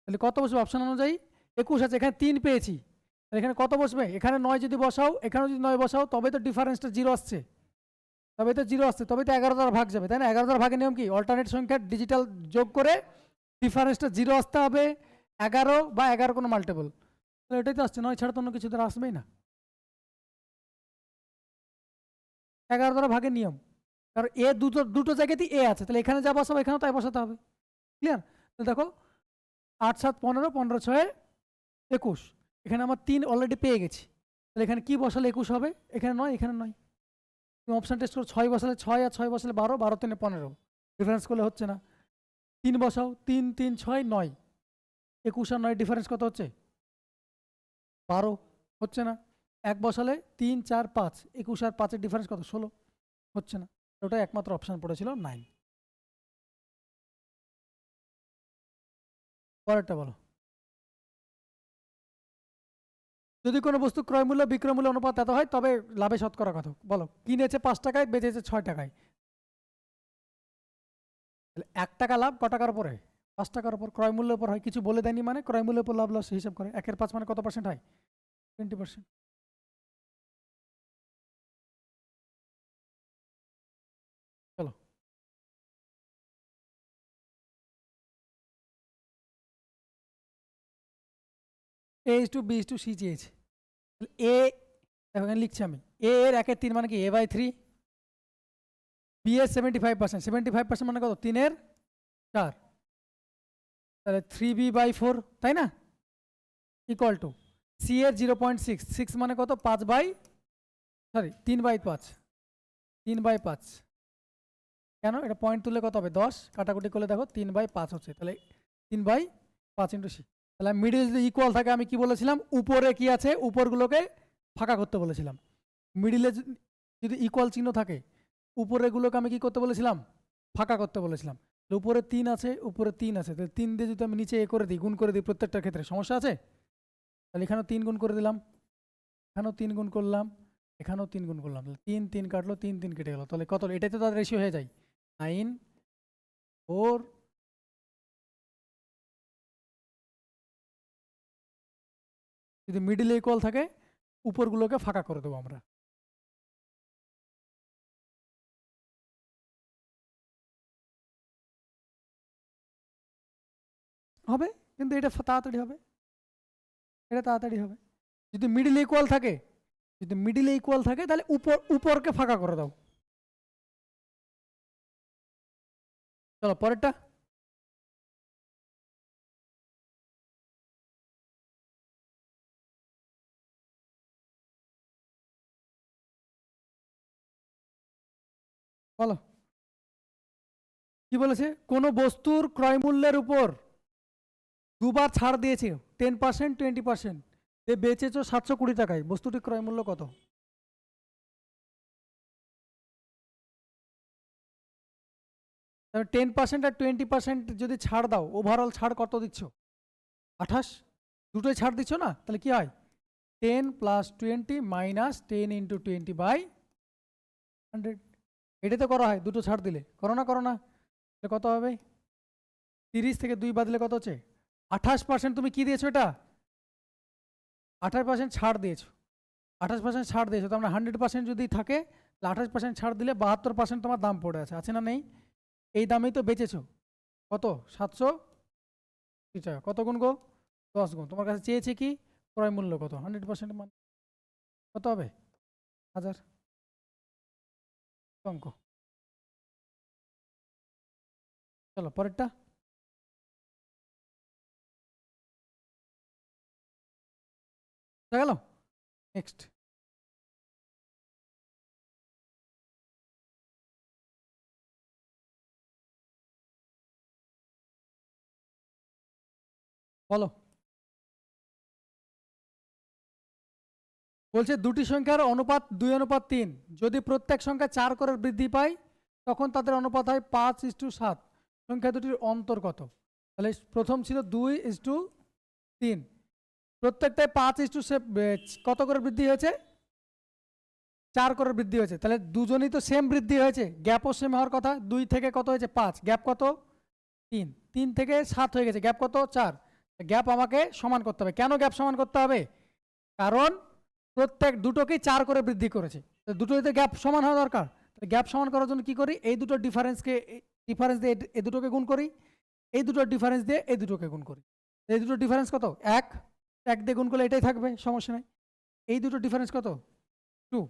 Speaker 1: তাহলে কত বসবে? অপশন অনুযায়ী 21 আছে, এখানে 3 পেয়েছি, তাহলে এখানে কত বসবে? এখানে 9 যদি বসাও, এখানেও যদি 9 বসাও, তবে তো ডিফারেন্সটা 0 আসছে, তবে তো 0 আসছে, তবে তো 11 দ্বারা ভাগ যাবে, তাই না? 11 দ্বারা ভাগের নিয়ম কি? অল্টারনেট সংখ্যা ডিজিটাল যোগ করে ডিফারেন্সটা 0 আসতে হবে, 11 বা 11 কোনো মাল্টিপল। তাহলে এটাই তো আসছে, 9 ছাড়া তো অন্য কিছু দ্বারা আসবেই না। 11 দ্বারা ভাগের নিয়ম, কারণ এ দুটো দুটো জায়গাতেই এ আছে, তাহলে এখানে যা বসাবো এখানেও তাই বসাতে হবে। ক্লিয়ার? তাহলে দেখো 8 7 15, 15 6 21। এখানে আমার 3 অলরেডি পেয়ে গেছি, তাহলে এখানে কি বসালে 21 হবে? এখানে 9, এখানে 9। তুমি অপশন টেস্ট করো, 6 বসালে 6, আর 6 বসালে 12, 12 3 15। ডিফারেন্স করলে হচ্ছে না। 3 বসাও, 3 3 6 9, 21 আর 9 ডিফারেন্স কত হচ্ছে? 12, হচ্ছে না। 1 বসালে 3 4 5, 21 আর 5-এর ডিফারেন্স কত? 16, হচ্ছে না। ওটা একমাত্র অপশন পড়েছিল 9। পরেরটা বলো। যদি কোনো বস্তু ক্রয় মূল্য বিক্রয় মূল্য অনুপাত এত হয় তবে লাভে শতকরা কত? বলো। কিনেছে 5 টাকায়, বেচেছে 6 টাকায়, তাহলে 1 টাকা লাভ ক টাকার উপরে? 5 টাকার উপর। ক্রয় মূল্যের উপর হয়, কিছু বলে দেয়নি মানে ক্রয় মূল্যের উপর লাভ লস হিসাব করে। 1-এর 5 মানে কত পার্সেন্ট হয়? 20%। চলো A is to B is to C চেয়েছে। এ দেখো এখানে লিখছি আমি, এ এর 1-এর 3 মানে কি? a/3। বি এর 75%, 75% মানে কত? 3-এর 4, তাহলে 3b/4, তাই না? ইকুয়াল টু সি এর 0.6, 6 মানে কত? 3/5, 3/5। কেন? এটা পয়েন্ট তুললে কত হবে? 10, কাটাকুটি করলে দেখো 3/5 হচ্ছে, তাহলে 3/5 ইন্টু সি। তাহলে মিডিল যদি ইকুয়াল থাকে, আমি কি বলেছিলাম? উপরে কি আছে? উপরগুলোকে ফাঁকা করতে বলেছিলাম। মিডিলে যদি ইকুয়াল চিহ্ন থাকে, উপরেগুলোকে আমি কি করতে বলেছিলাম? ফাঁকা করতে বলেছিলাম। উপরে 3 আছে, উপরে 3 আছে, তাহলে 3 দিয়ে যদি আমি নিচে এ করে দিই, গুণ করে দিই প্রত্যেকটার ক্ষেত্রে, সমস্যা আছে? তাহলে এখানেও 3 গুণ করে দিলাম, এখানেও 3 গুণ করলাম, এখানেও 3 গুণ করলাম, তাহলে 3 3 কাটলো, 3 3 কেটে গেল, তাহলে কত? এটাই তো তার রেশিও হয়ে যায় 9 4। যদি মিডিলে ইকুয়াল থাকে, উপরগুলোকে ফাঁকা করে দেবো আমরা। হবে, কিন্তু এটা তাড়াতাড়ি হবে, এটা তাড়াতাড়ি হবে। যদি মিডিলে ইকুয়াল থাকে, যদি মিডিলে ইকুয়াল থাকে তাহলে উপরকে ফাঁকা করে দাও। চলো পরেরটা। বলো কি বলেছে, কোনো বস্তুর ক্রয় মূল্যের উপর দুবার ছাড় দিয়েছে, 10%, 20%, বেচেছো 720 টাকায়, বস্তুটির ক্রয় মূল্য কত? 10% আর 20% যদি ছাড় দাও, ওভারঅল ছাড় কত দিচ্ছ? 28। দুটোই ছাড় দিচ্ছ না, তাহলে কি হয়? 10 + 20 - 10 × 20/100। এটা তো করা হয় দুটো ছাড় দিলে, করো না? করো না? তাহলে কত হবে? 30 থেকে 2 বাদ দিলে কত হচ্ছে? 28% তুমি কি দিয়েছো? এটা 28% ছাড় দিয়েছো। 28% ছাড় দিয়েছো, তো আমরা 100% যদি থাকে, তাহলে 28% ছাড় দিলে 72% তোমার দাম পড়ে আছে না নেই? এই দামেই তো বেচেছো। কত? 700 টাকা। কত গুণ গো? 10 গুণ। তোমার কাছে চেয়েছে কি? ক্রয় মূল্য কত? 100% মান কত হবে? 1000 অঙ্ক। চলো পরেরটা। গেল। নেক্সট। বলো। বলছে দুটি সংখ্যার অনুপাত 2:3। যদি প্রত্যেক সংখ্যা 4 করে বৃদ্ধি পায়, তখন তাদের অনুপাত হয় 5:7। সংখ্যা দুটির অন্তর কত? তাহলে প্রথম ছিল 2:3, প্রত্যেকটাই 5:7 কত করে বৃদ্ধি হয়েছে? 4 করে বৃদ্ধি হয়েছে। তাহলে দুজনই তো সেম বৃদ্ধি হয়েছে, গ্যাপও সেম হওয়ার কথা। 2 থেকে কত হয়েছে? 5, গ্যাপ কত? 3। 3 থেকে 7 হয়ে গেছে, গ্যাপ কত? 4। গ্যাপ আমাকে সমান করতে হবে। কেন গ্যাপ সমান করতে হবে? কারণ প্রত্যেক দুটোকেই 4 করে বৃদ্ধি করেছে, দুটোতে গ্যাপ সমান হওয়া দরকার। গ্যাপ সমান করার জন্য কি করি? এই দুটোর ডিফারেন্সকে, ডিফারেন্স দিয়ে এই দুটোকে গুণ করি, এই দুটোর ডিফারেন্স দিয়ে এই দুটোকে গুণ করি। এই দুটোর ডিফারেন্স কত? 1। 1 দিয়ে গুণ করলে এটাই থাকবে, সমস্যা নেই। এই দুটোর ডিফারেন্স কত? 2।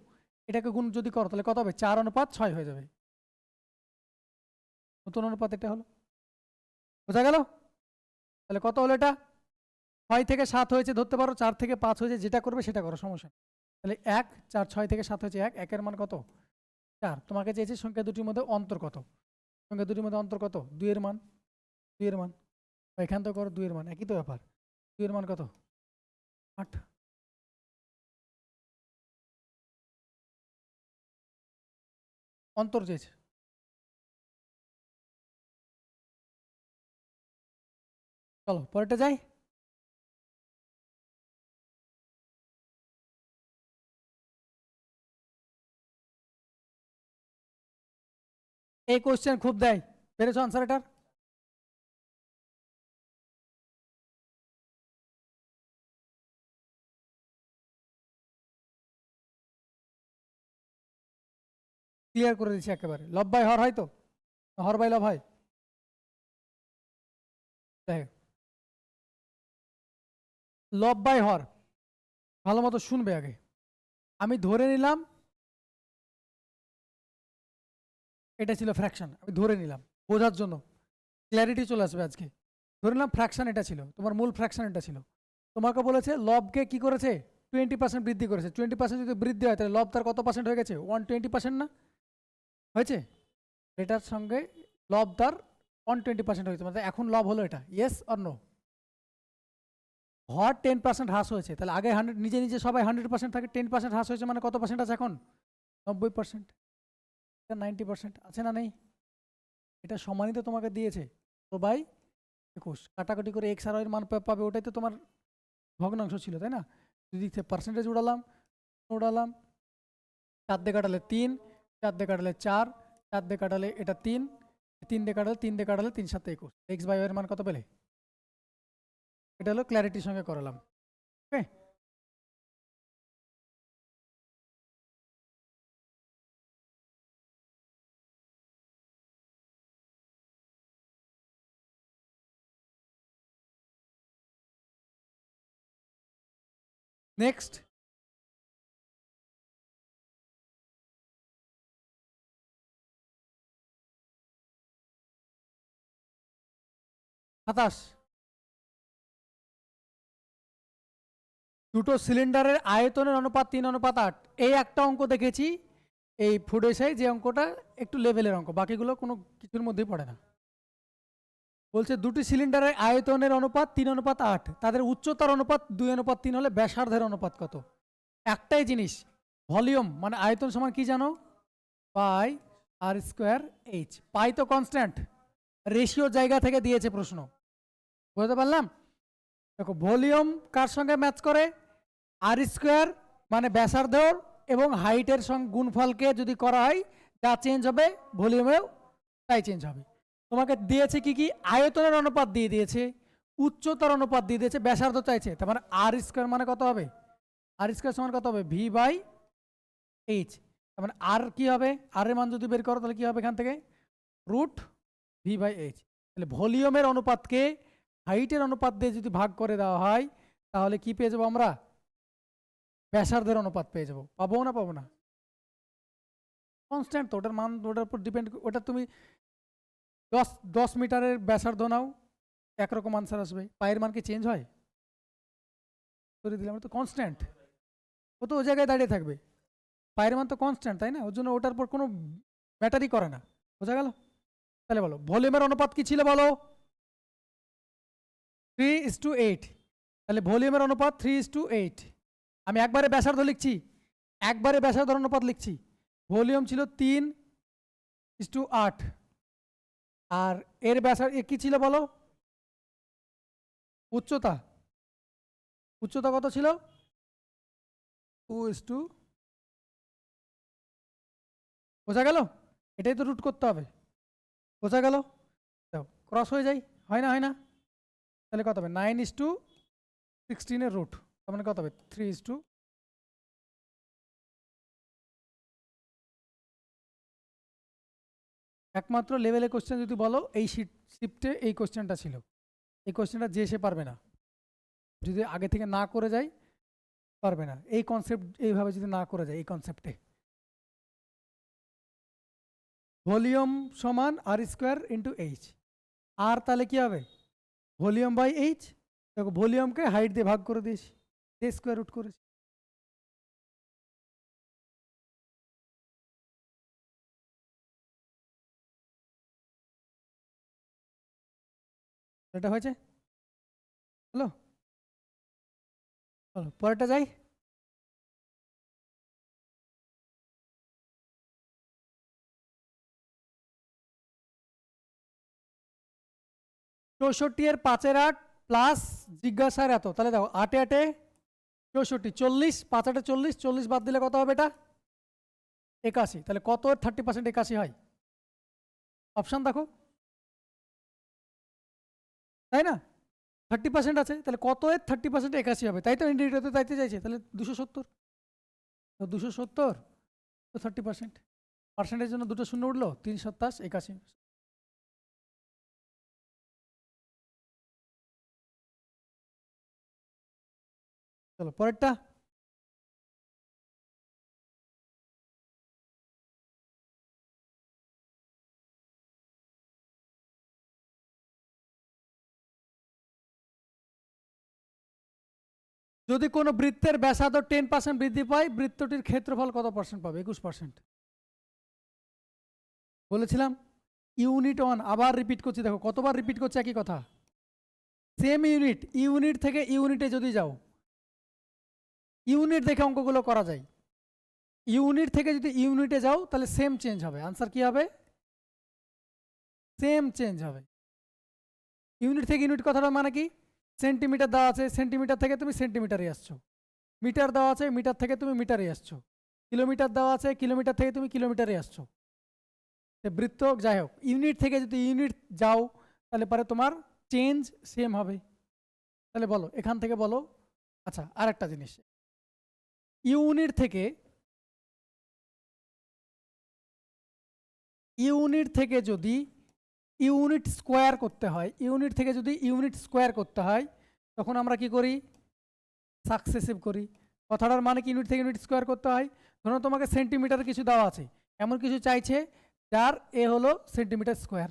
Speaker 1: এটাকে গুণ যদি করো তাহলে কত হবে? 4:6 হয়ে যাবে। নতুন অনুপাত এটা হলো। বোঝা গেল? তাহলে কত হলো এটা? 6 থেকে 7 হয়েছে ধরতে পারো, 4 থেকে 5 হয়েছে, যেটা করবে সেটা করো, সমস্যা নেই। তাহলে 1, 4, 6 থেকে 7 হয়েছে 1, 1-এর মান কত? 4। তোমাকে চেয়েছে সংখ্যা দুটির মধ্যে অন্তর কত। সংখ্যা দুটির মধ্যে অন্তর কত? 2 এর মান। 2 এর মান এখান থেকে করো, 2 এর মান একই তো ব্যাপার। 2 এর মান কত? 8। অন্তর চেয়েছে। চলো পরেরটা যাই। এই কোশ্চেন খুব দেয়, পেরেছো আনসার এটার? ক্লিয়ার করে দিচ্ছি একেবারে। লব বাই হর হয় তো, হর বাই লব হয়? দেখ, লব বাই হর ভালো মতো শুনবে আগে। আমি ধরে নিলাম এটা ছিল ফ্র্যাকশন, আমি ধরে নিলাম বোঝার জন্য, ক্ল্যারিটি চলে আসবে আজকে। ধরে নিলাম ফ্র্যাকশন এটা ছিল, তোমার মূল ফ্র্যাকশন এটা ছিল। তোমাকে বলেছে লবকে কি করেছে? 20% বৃদ্ধি করেছে। 20% যদি বৃদ্ধি হয়, তাহলে লব তার কত পার্সেন্ট হয়ে গেছে? 120% না হয়েছে? এটার সঙ্গে লব তার 120% হয়েছে, মানে এখন লব হলো এটা। Yes or no? হর 10% হ্রাস হয়েছে, তাহলে আগে 100, নিজে নিজে সবাই 100% থাকে, 10% হ্রাস হয়েছে মানে কত পার্সেন্ট আছে এখন? 90%। এটা 90% আছে না নেই? এটা সমানই তো তোমাকে দিয়েছে। তো বাই 21 কাটাকাটি করে এক্স আর ওয়াই এর মান পাবে, ওটাই তো তোমার ভগ্নাংশ ছিল, তাই না? যদি পার্সেন্টেজ উড়ালাম, উড়ালাম, 4 দিয়ে কাটালে 3, 4 দিয়ে কাটালে 4, 4 দিয়ে কাটালে এটা 3, 3 দিয়ে কাটালে 3 দিয়ে কাটালে 3 7 21, এক্স বাই ওয়াই এর মান কত পেলে? এটা হলো ক্ল্যারিটির সঙ্গে করালাম। ওকে। নেক্সট। 27। দুটো সিলিন্ডারের আয়তনের অনুপাত 3:8। এই একটা অঙ্ক দেখেছি এই ফুড এসআই, যে অঙ্কটা একটু লেভেলের অঙ্ক, বাকিগুলো কোনো কিছুর মধ্যেই পড়ে না। বলছে দুটি সিলিন্ডারের আয়তনের অনুপাত 3:8, তাদের উচ্চতার অনুপাত 2:3 হলে ব্যাসার্ধের অনুপাত কত? একটাই জিনিস, ভলিউম মানে আয়তন সমান কি জানো? পাই আর স্কোয়ার এইচ। পাই তো কনস্ট্যান্ট, রেশিও জায়গা থেকে দিয়েছে প্রশ্ন, বুঝতে পারলাম? দেখো ভলিউম কার সঙ্গে ম্যাচ করে? আর স্কোয়ার মানে ব্যাসার্ধ এবং হাইটের সঙ্গে গুণফলকে যদি করা হয়, যা চেঞ্জ হবে ভলিউমেও তাই চেঞ্জ হবে। তোমাকে দিয়েছে কি কি? আয়তনের অনুপাত দিয়ে দিয়েছে, উচ্চতার অনুপাত দিয়ে দিয়েছে, ব্যাসার্ধ চাইছে। তার মানে আর স্কোয়ার মানে কত হবে? আর স্কোয়ার সমান কত হবে? V by H. তার মানে আর কি হবে? আর এর মান যদি বের করো তাহলে কি হবে এখান থেকে? Root V by H. তাহলে ভলিউমের অনুপাতকে হাইটের অনুপাত দিয়ে যদি ভাগ করে দেওয়া হয় তাহলে কি পেয়ে যাবো আমরা? ব্যাসার্ধের অনুপাত পেয়ে যাবো। পাবো না পাবো না? কনস্ট্যান্ট তো, ওটার মান ওটার উপর ডিপেন্ড। ওটা তুমি 10 মিটারের ব্যাসার্ধ নাও, একরকম আনসার আসবে। পায়ের মান কি চেঞ্জ হয়? করে দিলাম, তো কনস্ট্যান্ট, ও তো ওই জায়গায় দাঁড়িয়ে থাকবে। পায়ের মান তো কনস্ট্যান্ট, তাই না? ওর জন্য ওটার উপর কোনো ম্যাটারই করে না। বোঝা গেল? তাহলে বলো ভলিউমের অনুপাত কি ছিল বলো? 3:8। তাহলে ভলিউমের অনুপাত 3:8। আমি একবারে ব্যাসার্ধ লিখছি, একবারে ব্যাসার্ধ অনুপাত লিখছি। ভলিউম ছিল 3:8, আর এর ব্যাসার্ধ কি ছিল বলো? উচ্চতা, উচ্চতা কত ছিল? 2:। বোঝা গেল? এটাই তো রুট করতে হবে। বোঝা গেল? ক্রস হয়ে যায়, হয় না? হয় না? তাহলে কত হবে? 9:16 রুট, তার মানে কত হবে? 3:। একমাত্র লেভেলে কোশ্চেন যদি বলো, এই শিফটে এই কোশ্চেনটা ছিল। এই কোশ্চেনটা যে সে পারবে না, যদি আগে থেকে না করে যায় পারবে না। এই কনসেপ্ট এইভাবে যদি না করে যায়, এই কনসেপ্টে ভলিউম সমান আর স্কোয়ার ইন্টু এইচ। আর তাহলে কি হবে? Volume by H. দেখো ভলিউমকে হাইট দিয়ে ভাগ করে দিয়েছি, দিয়ে স্কোয়ার রুট করেছি। এটা হয়েছে? হলো? চলো পরেরটা যাই। চৌষট্টি এর 5/8 প্লাস জিজ্ঞাসার এত, তাহলে দেখো 8 8 64, 40, 5 8 40, 40 বাদ দিলে কত হবে? এটা 81। তাহলে কত 30% 81 হয়? অপশান দেখো, তাই না? 30% আছে, তাহলে কত 30% 81 হবে? তাই তো ইন্ডিকেটরতে চাইতে চাইছে। তাহলে 270, তো 270 তো 30%, পার্সেন্টের জন্য দুটো শূন্য উঠলো, 3 7 81। চলো পরেরটা। যদি কোনো বৃত্তের ব্যাসার্ধ 10% বৃদ্ধি পায়, বৃত্তটির ক্ষেত্রফল কত পার্সেন্ট পাবে? 21%। বলেছিলাম ইউনিট 1, আবার রিপিট করছি। দেখো কতবার রিপিট করছি একই কথা, সেম ইউনিট। ইউনিট থেকে ইউনিটে যদি যাও, ইউনিট দেখে অঙ্কগুলো করা যায়। ইউনিট থেকে যদি ইউনিটে যাও তাহলে সেম চেঞ্জ হবে। আনসার কি হবে? সেম চেঞ্জ হবে। ইউনিট থেকে ইউনিট কথাটা মানে কি? সেন্টিমিটার দেওয়া আছে, সেন্টিমিটার থেকে তুমি সেন্টিমিটারে আসছো। মিটার দেওয়া আছে, মিটার থেকে তুমি মিটারে আসছো। কিলোমিটার দেওয়া আছে, কিলোমিটার থেকে তুমি কিলোমিটারে আসছো। বৃত্ত যাই হোক, ইউনিট থেকে যদি ইউনিট যাও তাহলে পরে তোমার চেঞ্জ সেম হবে। তাহলে বলো এখান থেকে বলো। আচ্ছা আর একটা জিনিস, ইউনিট থেকে যদি ইউনিট স্কোয়ার করতে হয়, ইউনিট থেকে যদি ইউনিট স্কোয়ার করতে হয়, তখন আমরা কি করি? সাকসেসিভ করি। কথাটার মানে কি? ইউনিট থেকে ইউনিট স্কোয়ার করতে হয়। ধরো তোমাকে সেন্টিমিটার কিছু দেওয়া আছে, এমন কিছু চাইছে যার এ হলো সেন্টিমিটার স্কোয়ার,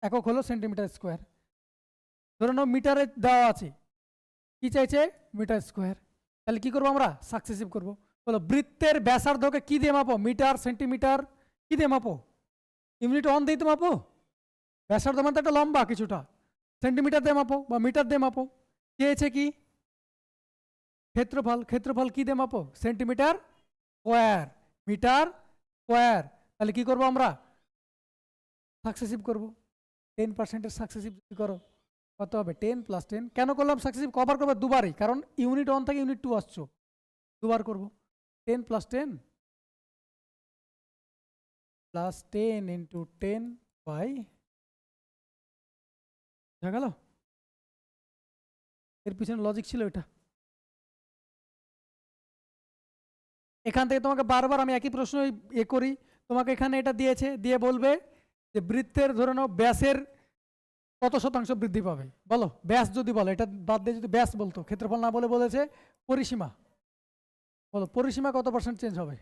Speaker 1: একক হলো সেন্টিমিটার স্কোয়ার। ধরে নাও মিটারে দেওয়া আছে, কি চাইছে মিটার স্কোয়ার, তাহলে কি করবো আমরা সাকসেসিভ করব। বলো বৃত্তের ব্যাসার্ধকে কি দিয়ে মাপো, মিটার সেন্টিমিটার কি দিয়ে মাপো, ইউনিট অন দিয়ে তো মাপো, ব্যাসার্ধ মানে তো একটা লম্বা কিছুটা, সেন্টিমিটার দিয়ে মাপো বা মিটার দিয়ে মাপো। চেয়েছে কি ক্ষেত্রফল, ক্ষেত্রফল কি দিয়ে মাপো সেন্টিমিটার স্কোয়ার মিটার স্কোয়ার, তাহলে কি করবো আমরা সাকসেসিভ করব। 10% সাকসেসিভ যদি করো কত হবে 10 + 10, কেন করলাম সাকসেসিভ, কভার করবো দুবারই, কারণ ইউনিট 1 থেকে ইউনিট 2 আসছো, দুবার করব। 10 + 10 + 10 × 10 বাই, বুঝা গেল, এর পিছনে লজিক ছিল এটা। এখান থেকে তোমাকে বারবার আমি একই প্রশ্ন করি, তোমাকে এখানে এটা দিয়েছে, দিয়ে বলবে যে বৃত্তের ধরে নাও ব্যাসের কত শতাংশ বৃদ্ধি পাবে, বলো ব্যাস যদি বলো, এটা বাদ দিয়ে যদি ব্যাস বলতো, ক্ষেত্রফল না বলে বলেছে পরিসীমা, বলো পরিসীমা কত % চেঞ্জ হবে,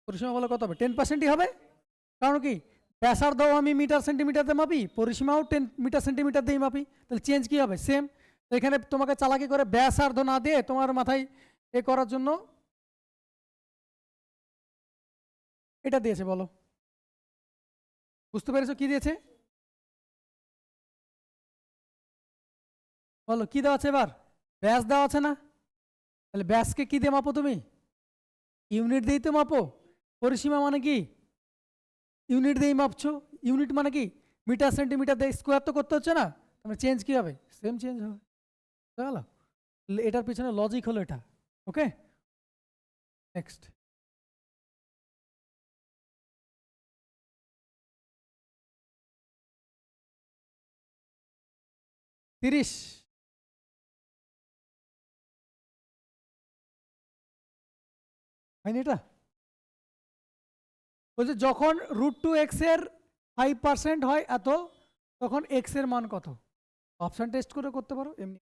Speaker 1: পরিসীমা বলে কত হবে 10%ই হবে, কারণ কি ব্যাসার্ধ আমি মিটার সেন্টিমিটার দিয়ে মাপি, পরিসীমাও 10 মিটার সেন্টিমিটার দিয়ে মাপি, তাহলে চেঞ্জ কি হবে সেম। এখানে তোমাকে চালাকি করে ব্যাসার্ধ না দিয়ে তোমার মাথায় করার জন্য এটা দিয়েছে, বলো বুঝতে পেরেছো কি দিয়েছে, বলো কি দেওয়া আছে এবার, ব্যাস দেওয়া আছে না, তাহলে ব্যাসকে কি দিয়ে মাপো তুমি, ইউনিট দিয়েই তো মাপো, পরিসীমা মানে কি ইউনিট দিয়েই মাপছো, ইউনিট মানে কি মিটার সেন্টিমিটার দিয়ে স্কোয়ার তো করতে হচ্ছে না, তাহলে চেঞ্জ কি হবে সেম চেঞ্জ হবে, বুঝা গেল, এটার পিছনে লজিক হলো এটা। ওকে নেক্সট, তিরিশ, হয়নি এটা, বলছে যখন √2x এর 5% হয় এত, তখন x এর মান কত, অপশন টেস্ট করে করতে পারো এমনি,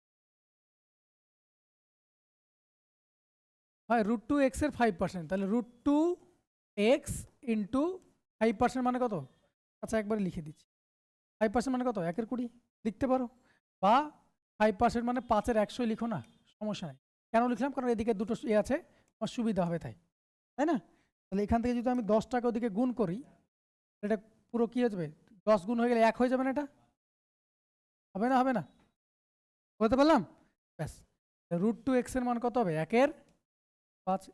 Speaker 1: হয় √2x এর 5%, তাহলে √2x × 5% মানে কত, আচ্ছা একবার লিখে দিচ্ছি, 5% মানে কত 1/20 লিখতে পারো, বা 5% মানে 5/100 লিখো না, সমস্যা নেই। কেন লিখলাম, কারণ এদিকে দুটো আছে, আমার সুবিধা হবে তাই, তাই না। তাহলে এখান থেকে যদি আমি 10 টাকা ওদিকে গুণ করি, এটা পুরো কি হয়ে যাবে, 10 গুণ হয়ে গেলে 1 হয়ে যাবে না, এটা হবে না, হবে না, বলতে পারলাম, ব্যাস। √2x এর মান কত হবে 1/5,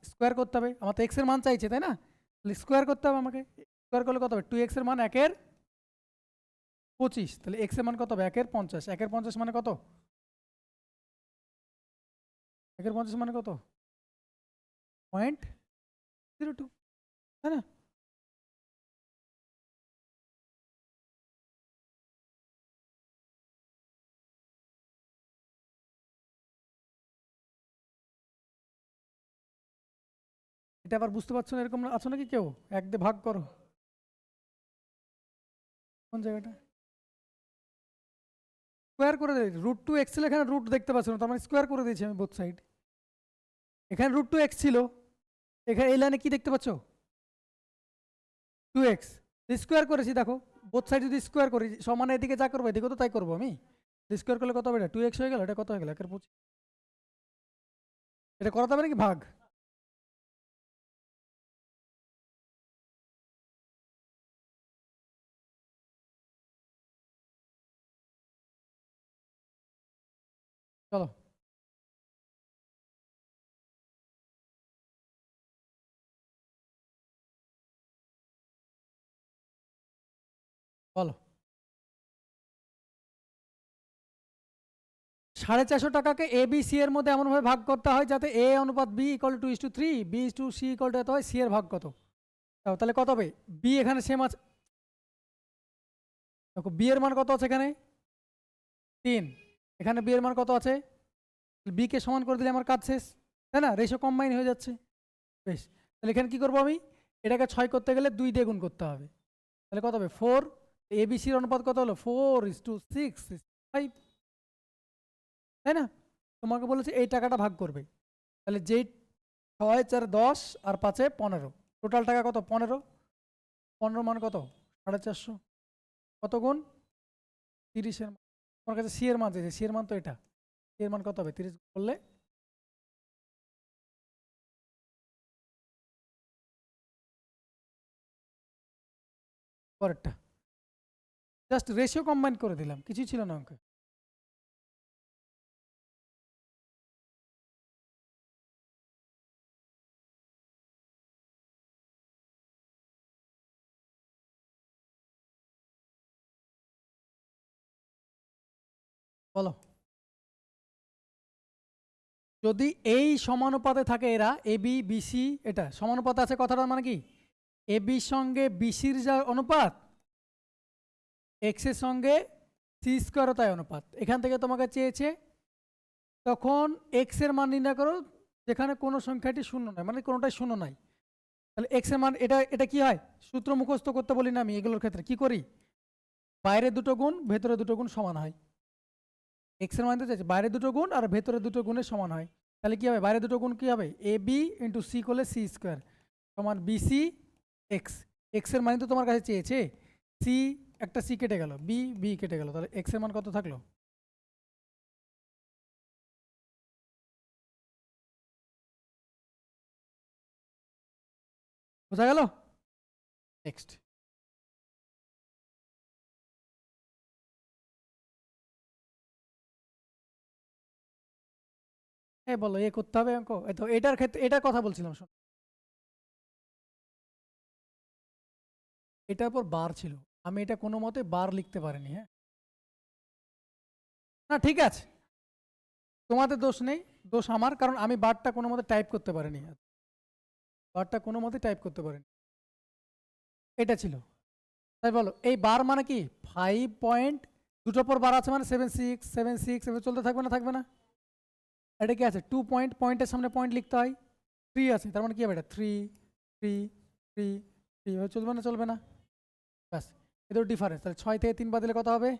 Speaker 1: স্কোয়ার করতে হবে, আমার তো x এর মান চাইছে তাই না, তাহলে স্কোয়ার করতে হবে আমাকে, স্কোয়ার করলে কত হবে 2x এর মান 1/25, তাহলে x এর মান কত হবে 1/50, 1/50 মানে কত, 1/50 মানে কত 0.02, তাই না। এটা আবার বুঝতে পারছো না এরকম আছো নাকি কেউ, 1 দিয়ে ভাগ করো, কোন জায়গাটা স্কোয়ার করে দিই, √2x ছিল, এখানে রুট দেখতে পাচ্ছ না, তার মানে স্কোয়ার করে দিয়েছি আমি বোথ সাইড, এখানে √2x ছিল, এখানে এই লাইনে কি দেখতে পাচ্ছ 2x, স্কোয়ার করেছি দেখো, বোথ সাইড যদি স্কোয়ার করি সমানে এদিকে যা করবো এদিকে তো তাই করবো আমি, স্কোয়ার করলে কত হবে, এটা 2x হয়ে গেল, এটা কত হয়ে গেল 1/25, এটা করাতে হবে নাকি ভাগ, চলো বলো, 450 টাকাকে ABC এর মধ্যে এমনভাবে ভাগ করতে হয় যাতে A অনুপাত B = 2:3, B/C = এত হয়, C এর ভাগ কত, তাহলে কত হবে, B এখানে সেম আছে, দেখো B এর মান কত আছে এখানে 3, এখানে B এর মান কত আছে, B কে সমান করে দিলে আমার কাজ শেষ, তাই না, রেশিও কম্বাইন হয়ে যাচ্ছে, বেশ। তাহলে এখানে কি করবো আমি, এটাকে 6 করতে গেলে 2 দিয়ে গুণ করতে হবে, তাহলে কত হবে 4, ABCর অনুপাত কত হলো 4:6:5, তাই না, তোমাকে বলেছে এই টাকাটা ভাগ করবে, তাহলে যেই 6 4 10 আর 5 15, টোটাল টাকা কত 15, 15 মান কত 450, কত গুণ 30-এর, তোমার কাছে সি এর মান চেয়েছে, সি এর মান তো এটা, সি এর মান কত হবে 30 করলে পরেরটা, জাস্ট রেশিও কম্বাইন করে দিলাম, কিছুই ছিল না অঙ্কে। বলো, যদি এই সমানুপাতে থাকে এরা এ বি বিসি, এটা সমানুপাতে আছে কথাটার মানে কি, এ বির সঙ্গে বিসির যা অনুপাত, এক্স এর সঙ্গে সি স্কোয়ারও তাই অনুপাত। এখান থেকে তোমাকে চেয়েছে তখন এক্স এর মান নির্ণয় করো যেখানে কোনো সংখ্যাটি শূন্য নয়, মানে কোনোটাই শূন্য নাই। তাহলে এক্স এর মান, এটা এটা কি হয়, সূত্র মুখস্থ করতে বলি না আমি, এগুলোর ক্ষেত্রে কি করি, বাইরে দুটো গুণ ভেতরে দুটো গুণ সমান হয়। এক্স এর মান দিতে চাইছে বাইরে দুটো গুণ আর ভেতরে দুটো গুণের সমান হয়। তাহলে কি হবে, বাইরে দুটো গুণ কি হবে, এ বি ইন্টু সি করলে সি স্কোয়ার সমান বিসি এক্স। এক্স এর মান তো তোমার কাছে চেয়েছে, সি একটা সি কেটে গেল, বি বি কেটে গেল, তাহলে এক্স এর মান কত থাকলো, বোঝা গেল। নেক্সট, বলো এ করতে হবে অঙ্ক, এই তো এটার ক্ষেত্রে এটার কথা বলছিলাম, শোনো এটার পর বার ছিল, আমি এটা কোনো মতে বার লিখতে পারিনি, হ্যাঁ না ঠিক আছে, তোমাদের দোষ নেই, দোষ আমার, কারণ আমি বারটা কোনো মতে টাইপ করতে পারিনি, বারটা কোনো মতে টাইপ করতে পারিনি, এটা ছিল। তাই বলো এই বার মানে কি 5 পয়েন্ট, দুটোর পর বার আছে মানে 7 6 এভাবে চলতে থাকবে না, থাকবে না, এটা কি আছে 2 পয়েন্ট, পয়েন্টের সামনে পয়েন্ট লিখতে হয়, 3 আছে তার মানে কি হবে এটা 3 এভাবে চলবে না, চলবে না, ব্যাস এদের ডিফারেন্স। তাহলে 6 থেকে 3 বাদ দিলে কত হবে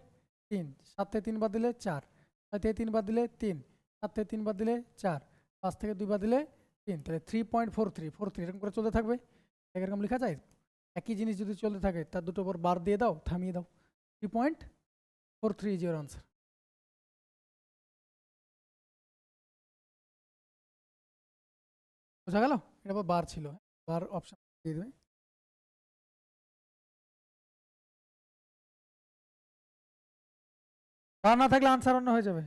Speaker 1: 3, 7 থেকে 3 বাদ দিলে 4, 6 থেকে 3 বাদ দিলে 3, 7 থেকে 3 বাদ দিলে 4, 5 থেকে 2 বাদ দিলে 3, তাহলে 3.43 এরকম করে চলতে থাকবে, এরকম লেখা যায়। একই জিনিস যদি চলতে থাকে তার দুটো পর বার দিয়ে দাও, থামিয়ে দাও, 3.43 ইজ ইউর আনসার। বোঝা গেল, এটা আবার বার ছিল, বার অপশন দিয়ে দেবে। বার না থাকলে আনসার অন্য হয়ে যাবে,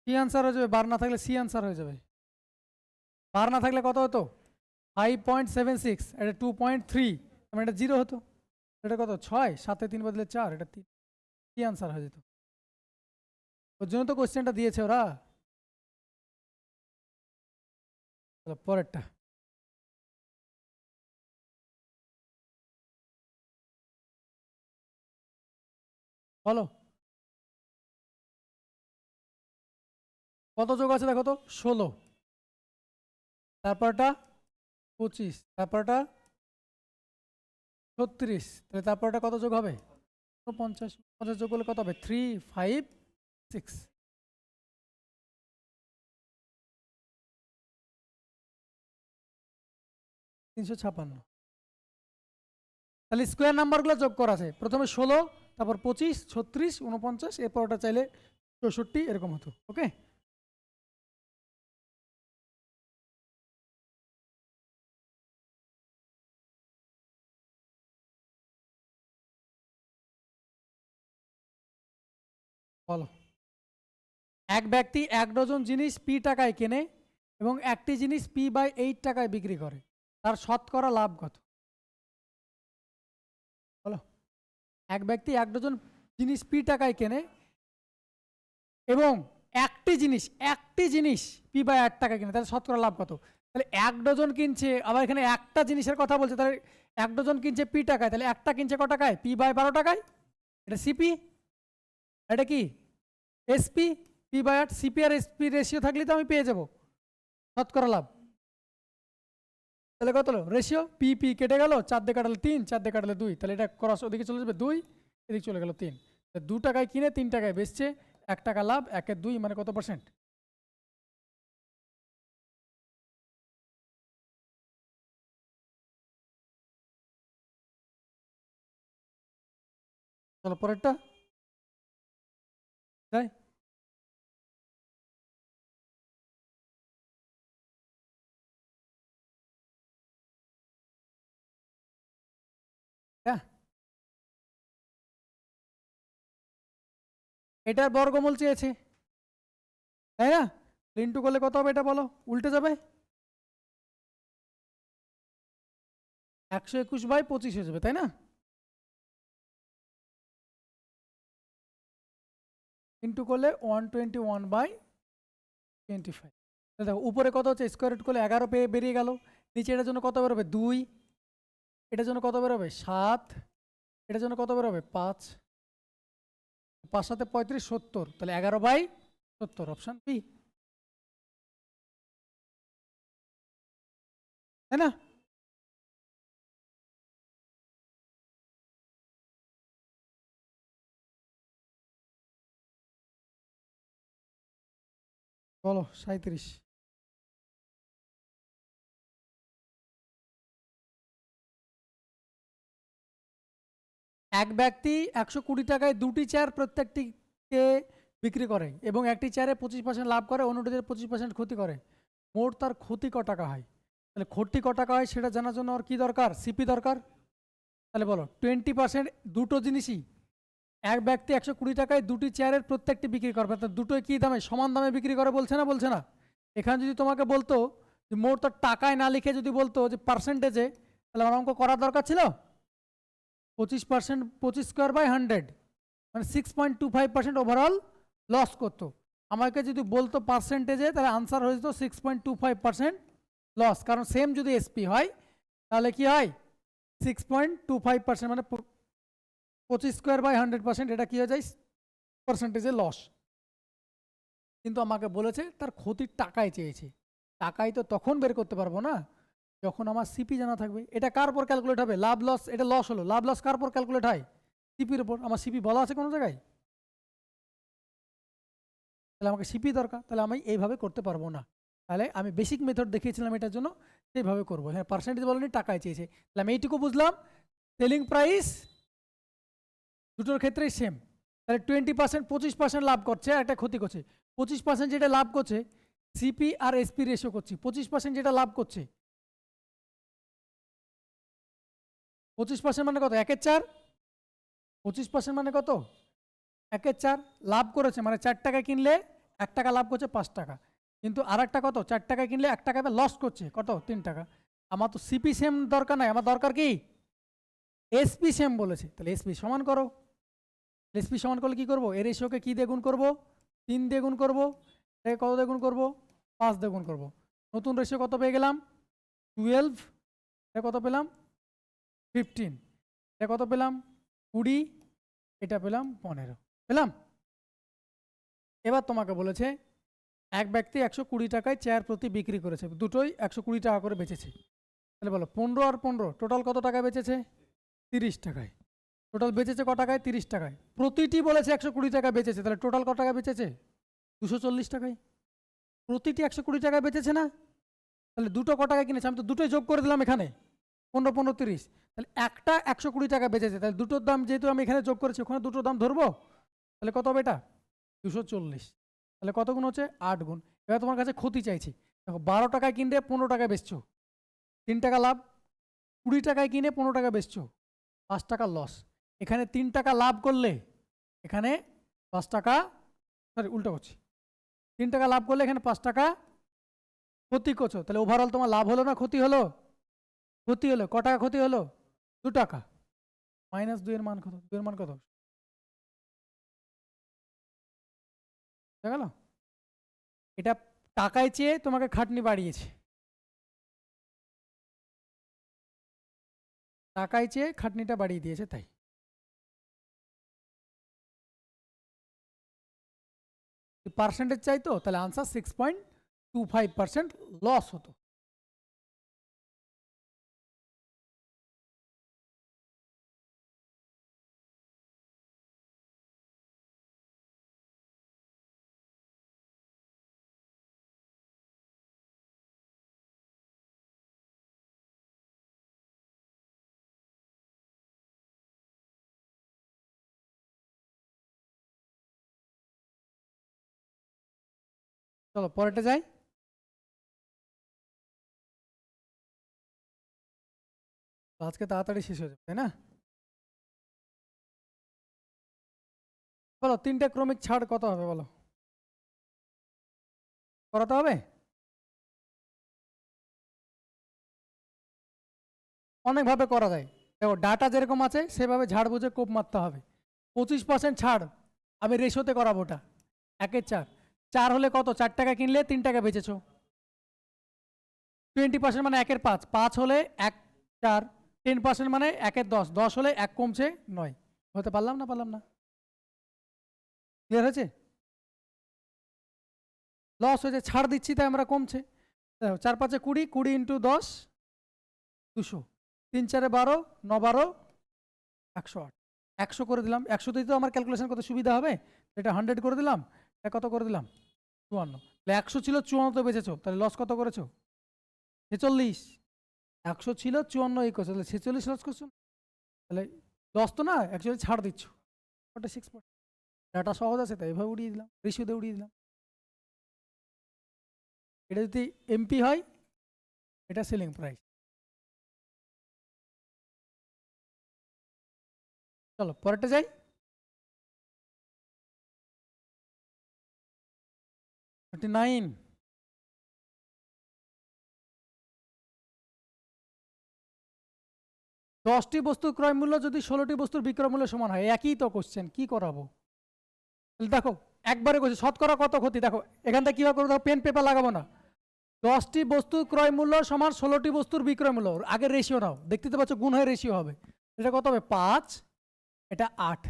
Speaker 1: সি আনসার হয়ে যাবে, বার না থাকলে সি আনসার হয়ে যাবে। বার না থাকলে কত হতো 5.76, এটা 2.3, মানে এটা 0 হতো, এটা কত 6, 7 3 বদলে 4, এটা 3, কি আনসার হয়ে যেত, ওর জন্য তো কোশ্চেনটা দিয়েছে ওরা। পরেরটা বলো, কত যোগ আছে দেখো তো 16, তারপরটা 25, তারপরটা 36, তাহলে তারপরটা কত যোগ হবে 50, 50 যোগ করলে কত হবে 356, 356। তাহলে স্কোয়ার নাম্বারগুলো যোগ করা আছে, প্রথমে 16, তারপর 25, 36, 49, এরপর ওটা চাইলে 64 এরকম হতো, ওকে। বলো, এক ব্যক্তি 1 ডজন জিনিস পি টাকায় কেনে এবং একটি জিনিস P/8 টাকায় বিক্রি করে, তার শতকরা লাভ কত, বলো। এক ব্যক্তি 1 ডজন জিনিস পি টাকায় কেনে এবং একটি জিনিস P/8 টাকায় কেনে, তাহলে শতকরা লাভ কত। তাহলে 1 ডজন কিনছে, আবার এখানে একটা জিনিসের কথা বলছে, তাহলে 1 ডজন কিনছে পি টাকায়, তাহলে একটা কিনছে ক টাকায় P/12 টাকায়, এটা সিপি, এটা কি এসপি, P/8, সিপি আর এসপি রেশিও থাকলে তো আমি পেয়ে যাবো শতকরা লাভ। তাহলে কত হলো রেশিও, পি পি কেটে গেল, 4 দিয়ে কাটালে 3, 4 দিয়ে কাটালে 2, তাহলে এটা ক্রস ওদিকে চলে যাবে 2, এদিকে চলে গেল 3, 2 টাকায় কিনে 3 টাকায় বেচছে, 1 টাকা লাভ, 1 2 মানে কত পার্সেন্ট। চলো পরেরটা। তাই হ্যাঁ, এটার বর্গমূল চেয়েছে, তাই না? ইন্টু করলে কত হবে এটা বলো, উল্টে যাবে, 121/25 হয়ে যাবে, তাই না? ইন্টু করলে 121/25। দেখো উপরে কত হচ্ছে, স্কোয়ার রুট করলে 11 পেয়ে বেরিয়ে গেল। নিচে এটার জন্য কত বেরোবে 2, এটার জন্য কত বেরোবে 7, এটার জন্য কত বেরোবে 5, 5 7 35 70, তাহলে 11/70, অপশন বি, তাই না? বলো 37। এক ব্যক্তি 120 টাকায় দুটি চেয়ার প্রত্যেকটিকে বিক্রি করে এবং একটি চেয়ারে 25% লাভ করে, অন্যটিতে 25% ক্ষতি করে। মোট তার ক্ষতি ক টাকা হয়? তাহলে ক্ষতি ক টাকা হয় সেটা জানার জন্য আর কি দরকার, সিপি দরকার। তাহলে বলো 20%, দুটো জিনিসই, এক ব্যক্তি 120 টাকায় দুটি চেয়ারের প্রত্যেকটি বিক্রি করবে, তো দুটোই কি দামে, সমান দামে বিক্রি করে, বলছে না বলছে না? এখানে যদি তোমাকে বলতো যে মোট তার টাকায় না লিখে যদি বলতো যে পার্সেন্টেজে, তাহলে আমার অঙ্ক করার দরকার ছিল। 25%, 25² 100, মানে 6.25% ওভারঅল লস করতো। আমাকে যদি বলতো পার্সেন্টেজে, তাহলে আনসার হয়ে যেত 6.25% লস, কারণ সেম যদি এসপি হয় তাহলে কি হয় 6.25%, মানে 25²/100%, এটা কি হয়ে যায় পার্সেন্টেজে লস। কিন্তু আমাকে বলেছে তার ক্ষতির টাকায় চেয়েছে, টাকাই তো তখন বের করতে পারবো না যখন আমার সিপি জানা থাকবে। এটা কার উপর ক্যালকুলেট হবে, লাভ লস, এটা লস হলো, লাভ লস কার উপর ক্যালকুলেট হয়, সিপির উপর। আমার সিপি বলা আছে কোনো জায়গায়? তাহলে আমাকে সিপি দরকার, তাহলে আমি এইভাবে করতে পারবো না। তাহলে আমি বেসিক মেথড দেখিয়েছিলাম এটার জন্য, সেইভাবে করবো। হ্যাঁ, পার্সেন্টেজ বলেনি, টাকায় চেয়েছে, তাহলে আমি এইটুকু বুঝলাম। সেলিং প্রাইস দুটোর ক্ষেত্রেই সেম। তাহলে 20%, 25% লাভ করছে আর একটা ক্ষতি করছে। 25% যেটা লাভ করছে, সিপি আর এসপি রেশিও করছি, 25% যেটা লাভ করছে, 25% মানে কত, 1/4। 25% মানে কত, 1/4। লাভ করেছে মানে 4 টাকা কিনলে 1 টাকা লাভ করছে, 5 টাকা। কিন্তু আর একটা কত, 4 টাকায় কিনলে 1 টাকা লস করছে, কত, 3 টাকা। আমার তো সিপি সেম দরকার নাই, আমার দরকার কি এসপি সেম বলেছে, তাহলে এসপি সমান করো। এসপি সমান করলে কি করবো, এর রেশিওকে কি দিয়ে গুণ করবো, 3 দিয়ে গুণ করবো, এটাকে কত দিয়ে গুণ করবো, 5 দিয়ে গুণ করবো। নতুন রেশিও কত পেয়ে গেলাম 12, এটা কত পেলাম 15, এটা কত পেলাম 20, এটা পেলাম 15, পেলাম। এবার তোমাকে বলেছে এক ব্যক্তি 120 টাকায় চেয়ার প্রতি বিক্রি করেছে, দুটোই 120 টাকা করে বেচেছে। তাহলে বলো 15 আর 15 টোটাল কত টাকায় বেচেছে, 30 টাকায়। টোটাল বেচেছে ক টাকায়, 30 টাকায়। প্রতিটি বলেছে 120 টাকা বেচেছে, তাহলে টোটাল কত টাকা বেচেছে 240 টাকায়। প্রতিটি 120 টাকায় বেচেছে না, তাহলে দুটো ক টাকায় কিনেছে, আমি তো দুটোই যোগ করে দিলাম এখানে, 15 15 30, তাহলে একটা 120 টাকা বেচেছে, তাহলে দুটোর দাম যেহেতু আমি এখানে যোগ করেছি, ওখানে দুটোর দাম ধরবো, তাহলে কত হবে এটা 240। তাহলে কত গুণ হচ্ছে 8 গুণ। এবার তোমার কাছে ক্ষতি চাইছি, দেখো 12 টাকায় কিনলে 15 টাকায় বেচছো, 3 টাকা লাভ। 20 টাকায় কিনে 15 টাকা বেচছো, 5 টাকা লস। এখানে 3 টাকা লাভ করলে এখানে 5 টাকা, সরি উল্টো করছি, 3 টাকা লাভ করলে এখানে 5 টাকা ক্ষতি করছো, তাহলে ওভারঅল তোমার লাভ হলো না ক্ষতি হলো, ক্ষতি হলো। ক টাকা ক্ষতি হলো 2 টাকা। -2 এর মান কত, 2 এর মান কত, বুঝা গেল? এটা টাকায় চেয়ে তোমাকে খাটনি বাড়িয়েছে, টাকায় চেয়ে খাটনিটা বাড়িয়ে দিয়েছে, তাই। পার্সেন্টেজ চাইতো, তাহলে আনসার 6.25% লস হতো। চলো পরেরটা যাই। আজকে তাড়াতাড়ি শেষ হয়ে যাবে তাই না? বলো 3টে ক্রমিক ছাড় কত হবে বলো, করাতে হবে? অনেকভাবে করা যায়। দেখো ডাটা যেরকম আছে সেভাবে ঝাড় বুঝে কোপ মারতে হবে। 25% ছাড় আমি রেশোতে করাবো ওটা, 1/4। 4 হলে কত, 4 টাকা কিনলে 3 টাকা বেচেছো। 20% মানে 1/5, 5 হলে 1/4। 10% মানে 1/10, 10 হলে 1 কমছে 9। হতে পারলাম না? পারলাম না? ক্লিয়ার হয়েছে? লস হয়েছে, ছাড় দিচ্ছি তাই আমরা কমছে। দেখো 4 5 20, 20 ইন্টু 10 200, 3 4 12, 9 12 108। 100 করে দিলাম, 100 দিয়ে তো আমার ক্যালকুলেশন করতে সুবিধা হবে। এটা 100 করে দিলাম, এটা কত করে দিলাম 54। তাহলে 100 ছিল 54 তো বেঁচেছো, তাহলে লস কত করেছো 46। 100 ছিল 54 এই করছো, তাহলে 46 লস করছো। তাহলে লস তো না, অ্যাকচুয়ালি ছাড় দিচ্ছ 46%। ডাটা সহজ আছে তাই এভাবে উড়িয়ে দিলাম, রেশিওতে উড়িয়ে দিলাম। এটা যদি এমপি হয় এটা সেলিং প্রাইস। চলো পরেরটা যাই। 39। 10টি বস্তুর ক্রয় মূল্য যদি 16টি বস্তুর বিক্রয় মূল্য সমান হয়, একই তো কোশ্চেন, কি করাবো? দেখো একবারে করছি, শতকরা কত ক্ষতি, দেখো এখান থেকে কিভাবে করবো, দেখো পেন পেপার লাগাবো না। 10টি বস্তুর ক্রয় মূল্য সমান 16টি বস্তুর বিক্রয় মূল্য, আগের রেশিও নাও, দেখতে তো পাচ্ছ গুণ হয়ে রেশিও হবে। এটা কত হবে 5, এটা 8।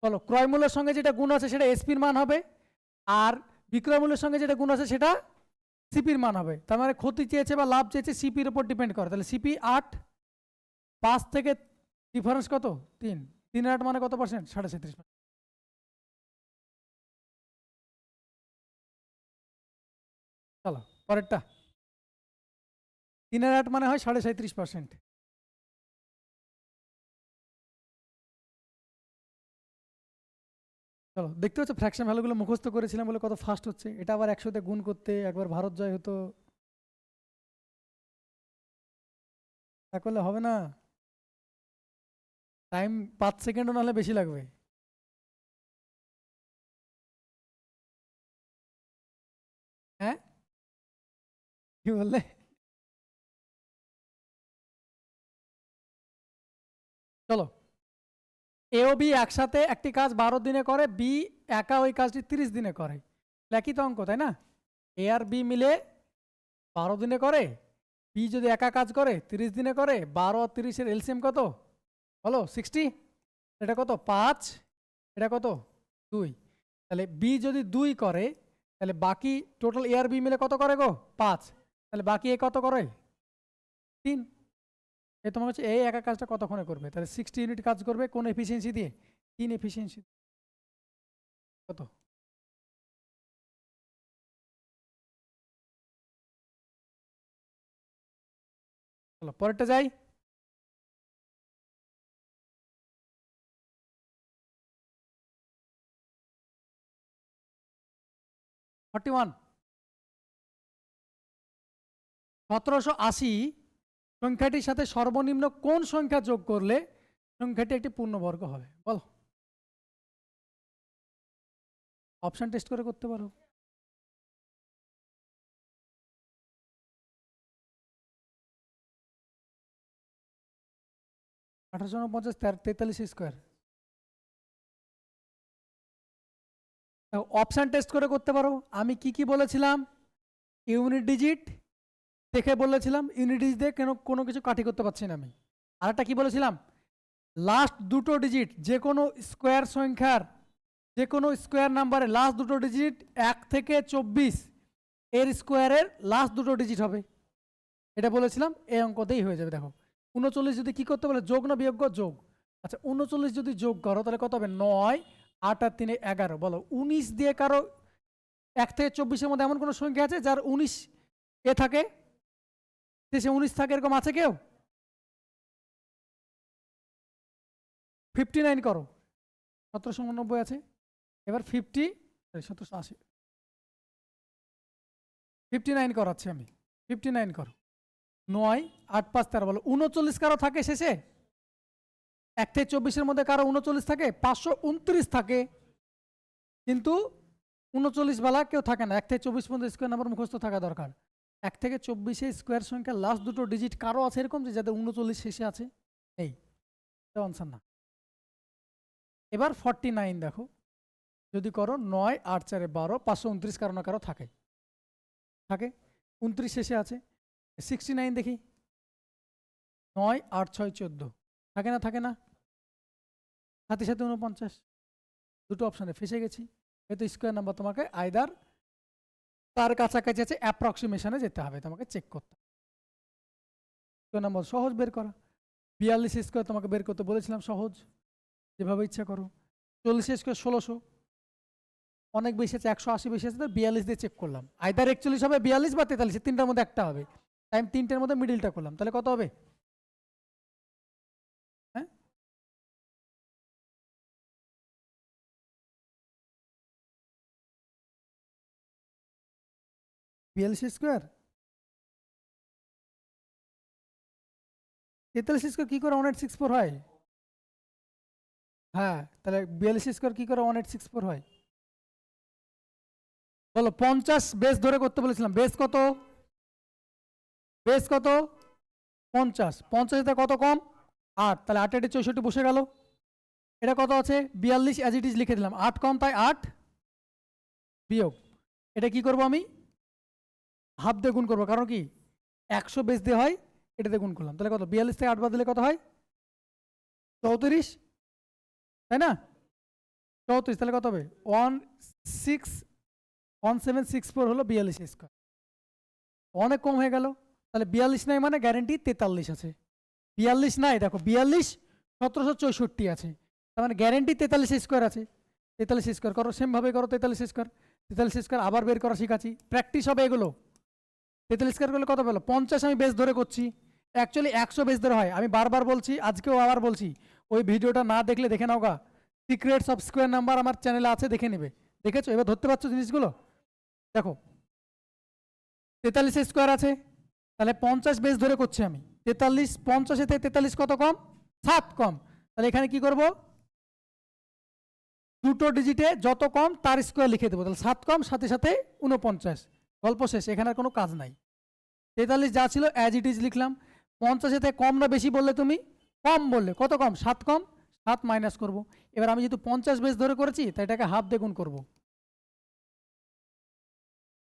Speaker 1: বলো ক্রয় মূল্যের সঙ্গে যেটা গুণ আছে সেটা এসপির মান হবে, আর বিক্রয় মূল্যের সঙ্গে যেটা গুণ আছে সেটা সিপির মান হবে। তার মানে ক্ষতি চেয়েছে বা লাভ চেয়েছে সিপির উপর ডিপেন্ড করে। তাহলে সিপি 8, 5 থেকে ডিফারেন্স কত 3, 3 8 মানে কত পার্সেন্ট 37%। চলো পরেরটা, 3 8 মানে হয় 37.5%। চলো দেখতে হচ্ছে ফ্র্যাকশন ভ্যালুগুলো মুখস্থ করেছিলাম বলে কত ফাস্ট হচ্ছে। এটা আবার 100 তে গুণ করতে একবার ভারত জয় হতো, তা করলে হবে না। টাইম 5 সেকেন্ডও নাহলে বেশি লাগবে। হ্যাঁ কি বললে? চলো এ ও বি একসাথে একটি কাজ 12 দিনে করে, বি একা ওই কাজটি 30 দিনে করে। একই তো অঙ্ক তাই না? এ আর বি মিলে 12 দিনে করে, বি যদি একা কাজ করে 30 দিনে করে, 12 আর 30-এর এলসিএম কত বলো 60। এটা কত 5, এটা কত 2। তাহলে বি যদি 2 করে তাহলে বাকি টোটাল এ আর বি মিলে কত করে গো 5, তাহলে বাকি এ কত করে 3। এ তোমার হচ্ছে এই একা কাজটা কতক্ষণে করবে, তাহলে 60 ইউনিট কাজ করবে কোন এফিসিয়েন্সি দিয়ে, 3 এফিসিয়েন্সি। কত? চলো পরেরটা যাই। 41। 1780 সংখ্যাটির সাথে সর্বনিম্ন কোন সংখ্যা যোগ করলে সংখ্যাটি একটি পূর্ণবর্গ হবে বলো? অপশন টেস্ট করে করতে পারো। 1849 43 স্কোয়ার। অপশন টেস্ট করে করতে পারো। আমি কি কি বলেছিলাম, ইউনিট ডিজিট দেখে বলেছিলাম, ইউনিট ডিজিট দিয়ে কেন কোনো কিছু কাটি করতে পারছি না আমি। আরেকটা কি বলেছিলাম, লাস্ট দুটো ডিজিট যে কোনো স্কোয়ার সংখ্যার, যে কোনো স্কোয়ার নাম্বারের লাস্ট দুটো ডিজিট 1 থেকে 24 এর স্কোয়ারের লাস্ট দুটো ডিজিট হবে, এটা বলেছিলাম। এই অঙ্কতেই হয়ে যাবে। দেখো 39 যদি কি করতে বলে, যোগ না বিয়োগ যোগ। আচ্ছা 39 যদি যোগ করো তাহলে কত হবে 9, 8 আর 3 11। বলো 19 দিয়ে কারো 1 থেকে 24-এর মধ্যে এমন কোনো সংখ্যা আছে যার 19 এ থাকে, শেষে 19 থাকে, এরকম আছে কেউ? 59 করো, 1790 আছে। এবার 50, 1780। 59 করাচ্ছি আমি, 59 করো। 9 8 5 13 বলো। 39 কারো থাকে শেষে? 1 থেকে 24-এর মধ্যে কারো 39 থাকে? 529 থাকে, কিন্তু 39 বেলা কেউ থাকে না। 1 থেকে 24 পর্যন্ত স্কোয়ার নাম্বার মুখস্থ থাকা দরকার। 1 থেকে 24-এ স্কোয়ার সংখ্যা লাস্ট দুটো ডিজিট কারো আছে এরকম যে যাদের 39 শেষে আছে? এই আনসার না। এবার 49 দেখো, যদি করো 9 8 4 12, 529 কারো না কারো থাকে, 29 শেষে আছে। 69 দেখি, 9 8 6 14 থাকে না? সাথে সাথে 49, দুটো অপশানে ফেসে গেছি। এতো স্কোয়ার নাম্বার তোমাকে আইদার তার কাছাকাছি আছে, অ্যাপ্রক্সিমেশনে যেতে হবে, তোমাকে চেক করতে হবে। স্কোয়ার নাম্বার সহজ বের করা। 42 স্কোয়ার তোমাকে বের করতে বলেছিলাম, সহজ, যেভাবে ইচ্ছা করো। 40 স্কোয়ার 1600, অনেক বেশি আছে, 180 বেশি আছে, তো 42 দিয়ে চেক করলাম। আইদার 41 হবে, 42 বা 43, তিনটার মধ্যে একটা হবে। টাইম 3টের মধ্যে মিডিলটা করলাম, তাহলে কত হবে? হ্যাঁ, 42 স্কোয়ার 43 স্কোয়ার কি করে 1864 হয়? হ্যাঁ, তাহলে 42 স্কোয়ার কি করে 1864 হয়? বলো। 50 বেস ধরে করতে বলেছিলাম, বেস কত? 50, 50 কত কম? 8, তাহলে 8 8 64 বসে গেল। এটা কত আছে? 42 অ্যাজ ইট ইজ লিখে দিলাম, 8 কম তাই 8 বিয়োগ। এটা কি করব আমি? হাফ দিয়ে গুণ করবো, কারণ কি 100 বেস দিয়ে হয়, এটাতে গুণ করলাম। তাহলে কত? 42 থেকে 8 বাদ দিলে কত হয়? 34, তাই না? 34, তাহলে কত হবে? 1764 হলো 42 স্কোয়ার। অনেক কম হয়ে গেল। তাহলে 42 নাই মানে গ্যারেন্টি 43 আছে। 42 নাই, দেখো 42 1764 আছে, তার মানে গ্যারেন্টি 43 স্কোয়ার আছে। 43 স্কোয়ার করো, সেমভাবে করো 43 স্কোয়ার। 43 স্কোয়ার আবার বের করা শিখাচ্ছি, প্র্যাকটিস হবে এগুলো। 43 স্কোয়ার করলে কত পেলো? 50 আমি বেস ধরে করছি, অ্যাকচুয়ালি 100 বেস ধরে হয়। আমি বারবার বলছি, আজকেও আবার বলছি, ওই ভিডিওটা না দেখলে দেখে নাও গা, সিক্রেটস অফ স্কোয়ার নাম্বার আমার চ্যানেলে আছে, দেখে নেবে। দেখেছো? এবার ধরতে পারছো জিনিসগুলো? দেখো 43 স্কোয়ার আছে, তাহলে 50 বেস ধরে করছি আমি। 43, 50 থেকে 43 কত কম? 7 কম। তাহলে এখানে কি করব? দুটো ডিজিটে যত কম তার স্কোয়ার লিখে দেবো। তাহলে 7 কম, সাথে সাথে 49, গল্প শেষ, এখানে আর কোনো কাজ নাই। 43 যা ছিল অ্যাজ ইট ইজ লিখলাম। 50 থেকে কম না বেশি বললে তুমি? কম বললে। কত কম? 7 কম, 7 মাইনাস করব। এবার আমি যেহেতু 50 বেস ধরে করেছি, তাই এটাকে হাফ দিয়ে গুণ করবো।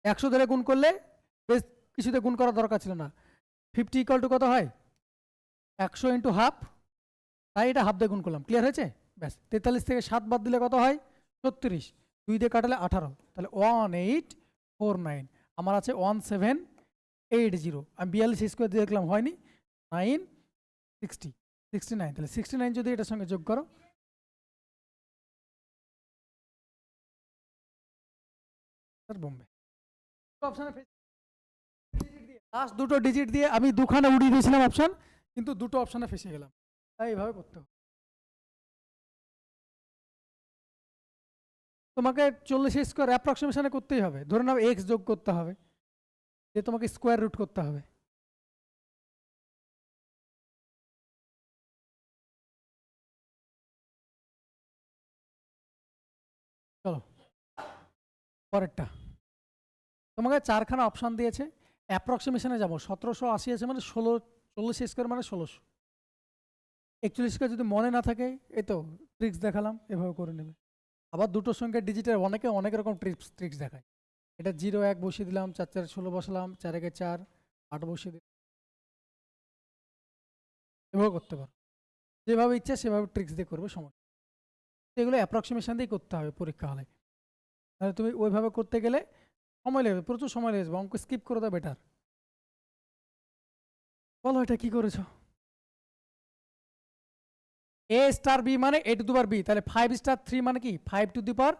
Speaker 1: 100 ধরে গুণ করলে বেশ কিছুতে গুণ করার দরকার ছিল না। 50 ইকুয়াল টু কত হয়? 100 ইন্টু হাফ, তাই এটা হাফ দিয়ে গুণ করলাম। ক্লিয়ার হয়েছে? ব্যাস। 43 থেকে 7 বাদ দিলে কত হয়? 36, 2 দিয়ে কাটালে 18, তাহলে 1849। আমার আছে 1780। আমি 42 স্কোয়ার দিয়ে দেখলাম হয়নি, 960, 69। তাহলে 69 যদি এটার সঙ্গে যোগ করো, বোম্বে। লাস্ট দুটো ডিজিট দিয়ে আমি দুখানে উড়িয়ে দিয়েছিলাম অপশন, কিন্তু দুটো অপশনে ফেসে গেলাম। তাই এইভাবে করতে হবে। তোমাকে 40 স্কোয়ার অ্যাপ্রক্সিমেশনে করতেই হবে। ধরে নাও এক্স যোগ করতে হবে, যে তোমাকে স্কোয়ার রুট করতে হবে। চলো পরেরটা। তোমাকে 4খানা অপশান দিয়েছে, অ্যাপ্রক্সিমেশনে যাবো। 1780 আছে মানে 40 স্কোয়ার মানে 1600। 41 স্কোয়ার যদি মনে না থাকে, এই তো ট্রিক্স দেখালাম, এভাবে করে নেবে। আবার দুটো সংখ্যার ডিজিটের অনেক রকম ট্রিক্স দেখায়। এটা 0 1 বসিয়ে দিলাম, 4 4 16 বসালাম, 4 1 4 8 বসিয়ে দিলাম, এভাবে করতে পারো। যেভাবে ইচ্ছা সেভাবে ট্রিক্স দিয়ে করবে, সমস্যা। এগুলো অ্যাপ্রক্সিমেশন দিয়ে করতে হবে পরীক্ষা হলে। তাহলে তুমি ওইভাবে করতে গেলে সময় লাগবে, প্রচুর সময় লেগে যাবে। অঙ্ক স্কিপ করে দেওয়া বেটার। বলো এটা কি করেছো? এ স্টার বি মানে এ টু দি পাওয়ার বি, তাহলে 5 স্টার 3 মানে কি? 5 to the power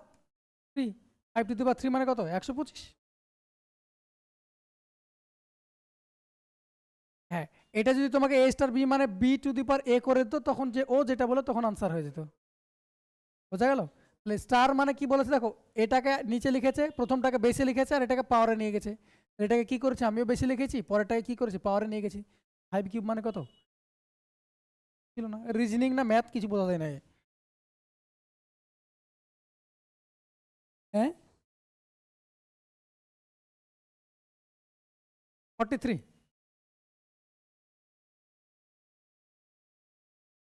Speaker 1: 3। 5 to the পাওয়ার 3 মানে কত? 125। হ্যাঁ, এটা যদি তোমাকে এ স্টার বি মানে বি টু দি পাওয়ার এ করে দিত, তখন যে ও যেটা বলে তখন আনসার হয়ে যেত। বোঝা গেল? তাহলে স্টার মানে কি বলেছে দেখো, এটাকে নিচে লিখেছে, প্রথমটাকে বেসে লিখেছে, আর এটাকে পাওয়ারে নিয়ে গেছে। এটাকে কি করেছি, আমিও বেশি লিখেছি, পরেরটাকে কি করেছি, পাওয়ারে নিয়ে গেছি। 5 কিউব মানে কত ছিল না, রিজনিং না ম্যাথ কিছু বোঝা যায় না। হ্যাঁ 43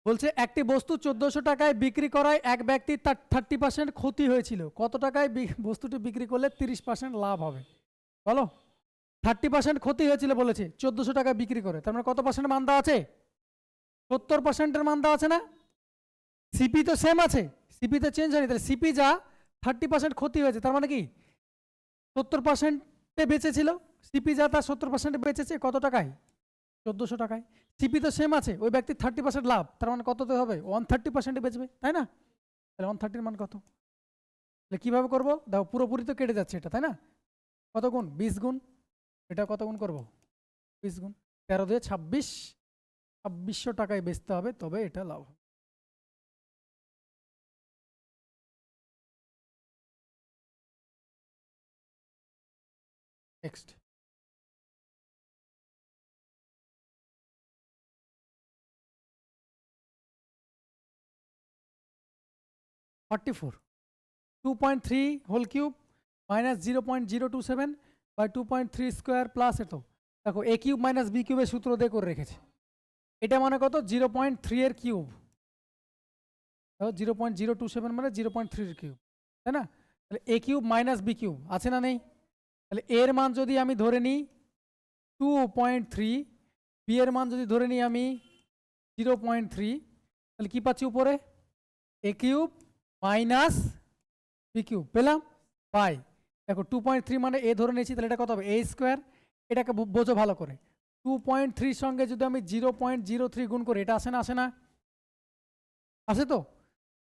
Speaker 1: বলছে একটি বস্তু 1400 টাকায় বিক্রি করায় এক ব্যক্তির তার 30% ক্ষতি হয়েছিল, কত টাকায় বস্তুটি বিক্রি করলে 30% লাভ হবে বলো। 30% ক্ষতি হয়েছিল বলেছে 1400 টাকায় বিক্রি করে, তার মানে কত পার্সেন্ট মান্দা আছে, 70%-এর মান্দা আছে না। সিপি তো সেম আছে, সিপি তো চেঞ্জ হয়নি, তাহলে সিপি যা 30% ক্ষতি হয়েছে, তার মানে কি 70%-এ বেঁচেছিল, সিপি যা তার 70%-এ বেঁচেছে কত টাকায়, 1400 টাকায়। সিপি তো সেম আছে, ওই ব্যক্তির 30% লাভ, তার মানে কততে হবে 130%-এ বেচবে, তাই না। তাহলে 130-এর মান কত, তাহলে কীভাবে করবো, দেখো পুরোপুরি তো কেটে যাচ্ছে এটা, তাই না। কত গুণ, 20 গুণ, এটা কত গুণ করবো, 20 গুণ, 13 দিয়ে 26, 2600 টাকায় বেচতে হবে, তবে এটা লাভ হবে। Next 44, 2.3 whole cube minus 0.027 by 2.3 square plus এত, দেখো এ কিউব মাইনাস বি কিউবের সূত্র দিয়ে করে রেখেছে, এটা মানে কত 0.3 এর কিউব, দেখো 0.027 মানে 0.3 এর কিউব, তাই না। তাহলে এ কিউব মাইনাস বি কিউব আছে না নেই, তাহলে এর মান যদি আমি ধরে নিই 2.3, বি এর মান যদি ধরে নিই আমি 0.3, তাহলে কি পাচ্ছি উপরে, এ কিউব মাইনাস বি কিউব পেলাম, বাই দেখো 2.3 মানে এ ধরে নিয়েছি, তাহলে এটা কত হবে এ স্কোয়ার, এটাকে বোঝো ভালো করে, 2.3 সঙ্গে যদি আমি 0.03 গুণ করি, এটা আসে না, আসে না, আসে তো,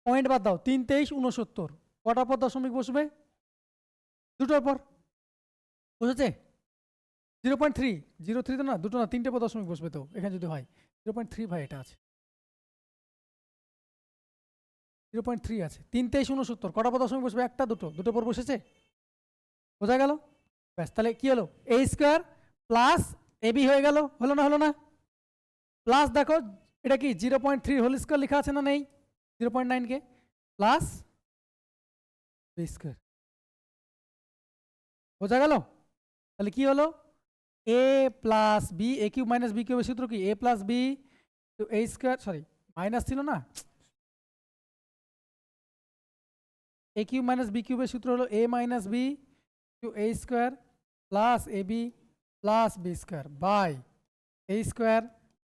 Speaker 1: পয়েন্ট বাদ দাও, 3 23 69, কটার পর দশমিক বসবে, দুটোর পর, বুঝেছে, 0.3 তো না, দুটো না, তিনটে পর দশমিক বসবে তো এখানে যদি হয়, 0.3 ভাই এটা আছে, 0.3 আছে, 3 23 69, কটা পর দশমিক বসবে, একটা দুটো, দুটো পর বসেছে, বোঝা গেল, ব্যাস, তাহলে কি হলো এ স্কোয়ার প্লাস এ বি হয়ে গেল, হলো না, হলো না, প্লাস দেখো এটা কি 0.3 হোল স্কোয়ার লেখা আছে না নেই, 0.9 কে প্লাস বি স্কোয়ার, বোঝা গেল, তাহলে কি হলো A plus B, A cube minus B কিউবের সূত্র কি A plus B to A square, sorry minus ছিল না, এ কিউব মাইনাস বি কিউবের সূত্র হলো A minus B to A square plus A B plus B square by A square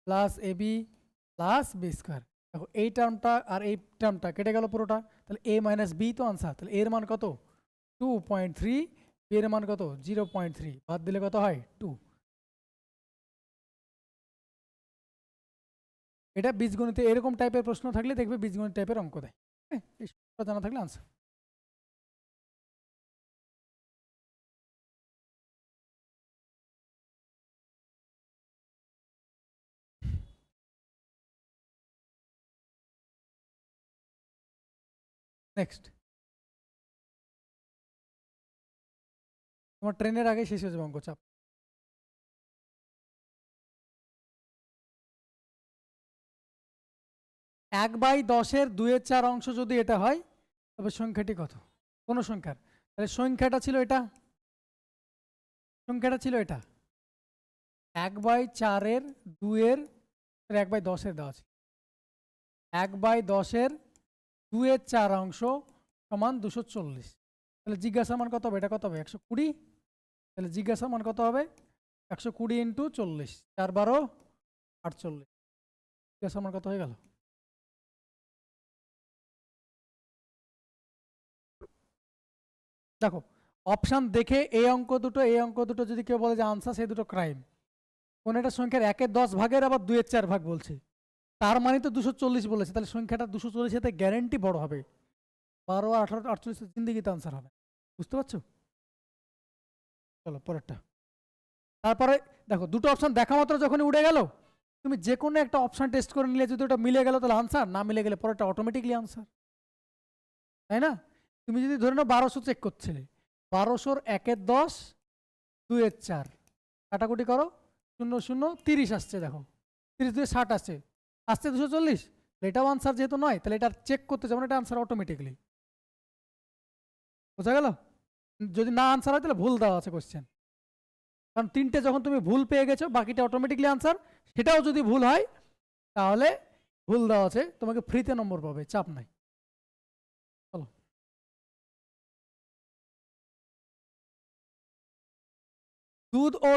Speaker 1: plus A B plus B square, দেখো এই টার্মটা আর এই টার্মটা কেটে গেল পুরোটা, তাহলে এ মাইনাস বি তো আনসার, তাহলে এর মান কত 2.3, বি এর মান কত 0.3, বাদ দিলে কত হয় 2। এটা বীজগণিতে এরকম টাইপের প্রশ্ন থাকলে দেখবে বীজগণিত টাইপের অঙ্ক দেয়, হ্যাঁ এই সূত্রটা জানা থাকলে আনসার। নেক্সট, তোমার ট্রেনের আগে শেষ হয়ে যাবে অঙ্ক, চাপ। 1/10-এর 2/4 অংশ যদি এটা হয় তবে সংখ্যাটি কত, কোন সংখ্যার, তাহলে সংখ্যাটা ছিল এটা, সংখ্যাটা ছিল এটা 1/4-এর 2-এর 1/10-এর দেওয়া আছে, 1/10-এর 2/4 অংশ সমান 240, তাহলে জিজ্ঞাসা মান কত হবে, এটা কত হবে 120, তাহলে জিজ্ঞাসা মান কত হবে 120 ইন্টু 40, 4 12 48, জিজ্ঞাসা মান কত হয়ে গেল। দেখো অপশান দেখে এই অঙ্ক দুটো এই অঙ্ক দুটো যদি কেউ বলে যে আনসার, সেই দুটো ক্রাইম, কোন একটা সংখ্যার 1/10 ভাগের আবার 2/4 ভাগ বলছে, তার মানে তো 240 বলেছে, তাহলে সংখ্যাটা 240-এতে গ্যারেন্টি বড় হবে, 12 18 48 জিন্দিগিতে আনসার হবে, বুঝতে পারছো। চলো পরেরটা, তারপরে দেখো দুটো অপশন দেখা মাত্র যখন উড়ে গেল, তুমি যে কোনো একটা অপশন টেস্ট করে নিলে যদি ওটা মিলে গেল তাহলে আনসার, না মিলে গেলে পরেরটা অটোমেটিকলি আনসার, তাই না। তুমি যদি ধরে নাও 1200 চেক করছিলে, 1200-র 1/10 2 এর 4, কাটাকুটি করো, 0 0 30 আসছে, দেখো 30 2 60 আসছে, আসছে 240। এটাও আনসার যেহেতু নয়, তাহলে এটা চেক করতে যাবো না, এটা আনসার অটোমেটিকলি। বোঝা গেল? যদি না আনসার হয় তাহলে ভুল দেওয়া আছে কোশ্চেন, কারণ 3টে যখন তুমি ভুল পেয়ে গেছো, বাকিটা অটোমেটিকলি আনসার। সেটাও যদি ভুল হয় তাহলে ভুল দেওয়া আছে, তোমাকে ফ্রিতে নম্বর পাবে, চাপ নাই। চলো, দুধ ও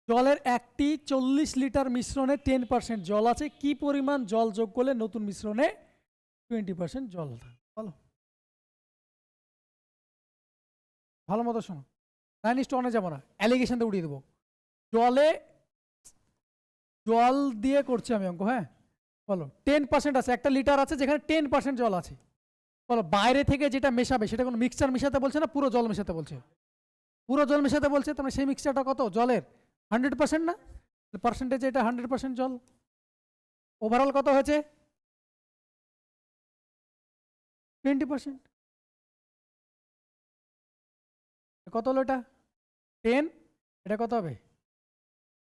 Speaker 1: জলের একটি 40 লিটার মিশ্রণে 10% জল আছে, কি পরিমাণ জল যোগ করলে নতুন মিশ্রণে 20% জল থাকে? বলো, ভালো মতো শোনো, 9:1 যাবো না, অ্যালিগেশন দিয়ে উড়িয়ে দেবো। জল দিয়ে করছি আমি অঙ্ক, হ্যাঁ বলো। 10% আছে, একটা লিটার আছে যেখানে 10% জল আছে। বলো, বাইরে থেকে যেটা মেশাবে সেটা কোনো মিক্সচার মেশাতে বলছে না পুরো জল মেশাতে বলছে? পুরো জল মেশাতে বলছে, তাহলে সেই মিক্সচারটা কত জলের? 100% না? পার্সেন্টেজ এটা 100% জল। ওভারঅল কত হয়েছে? 20%। কত হলো এটা? 10, এটা কত হবে?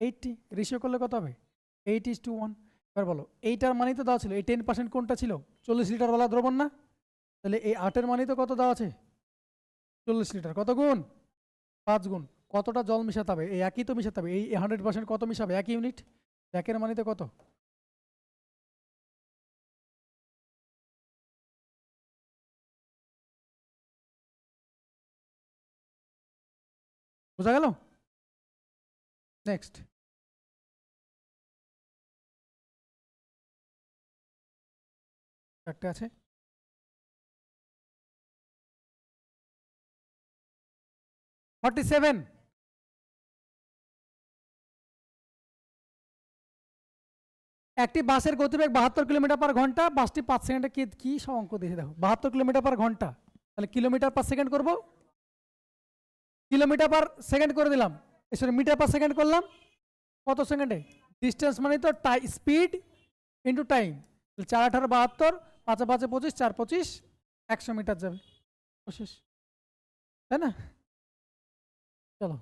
Speaker 1: 80। রেশিও করলে কত হবে? 8:1। এবার বলো, এইটার মানেই তো দেওয়া ছিল, এই 10% কোনটা ছিল? 40 লিটার ওয়ালা দ্রবণ না? তাহলে এই 8-এর মানেই তো কত দেওয়া আছে? 40 লিটার। কত গুণ? 5 গুণ। কতটা জল মিশাতে হবে? এই একই তো মিশাতে হবে। এই 100% কত মিশাবে? 1 ইউনিট। 1-এর মানেতে কত? বোঝা গেল? নেক্সট একটা আছে, 47। একটি বাসের গতিবেগ 72 কিলোমিটার পার ঘন্টা, বাসটি 5 সেকেন্ডে কি সব অঙ্ক দিয়ে দেখো, 72 কিলোমিটার পার ঘন্টা, তাহলে কিলোমিটার পার সেকেন্ড করবো, কিলোমিটার পার সেকেন্ড করে দিলাম, সরি মিটার পার সেকেন্ড করলাম, কত সেকেন্ডে? ডিস্টেন্স মানে তো স্পিড ইন্টু টাইম, 4×18 = 72, 5 5 25, 4 25, 100 মিটার যাবে, শেষ, তাই না? চলো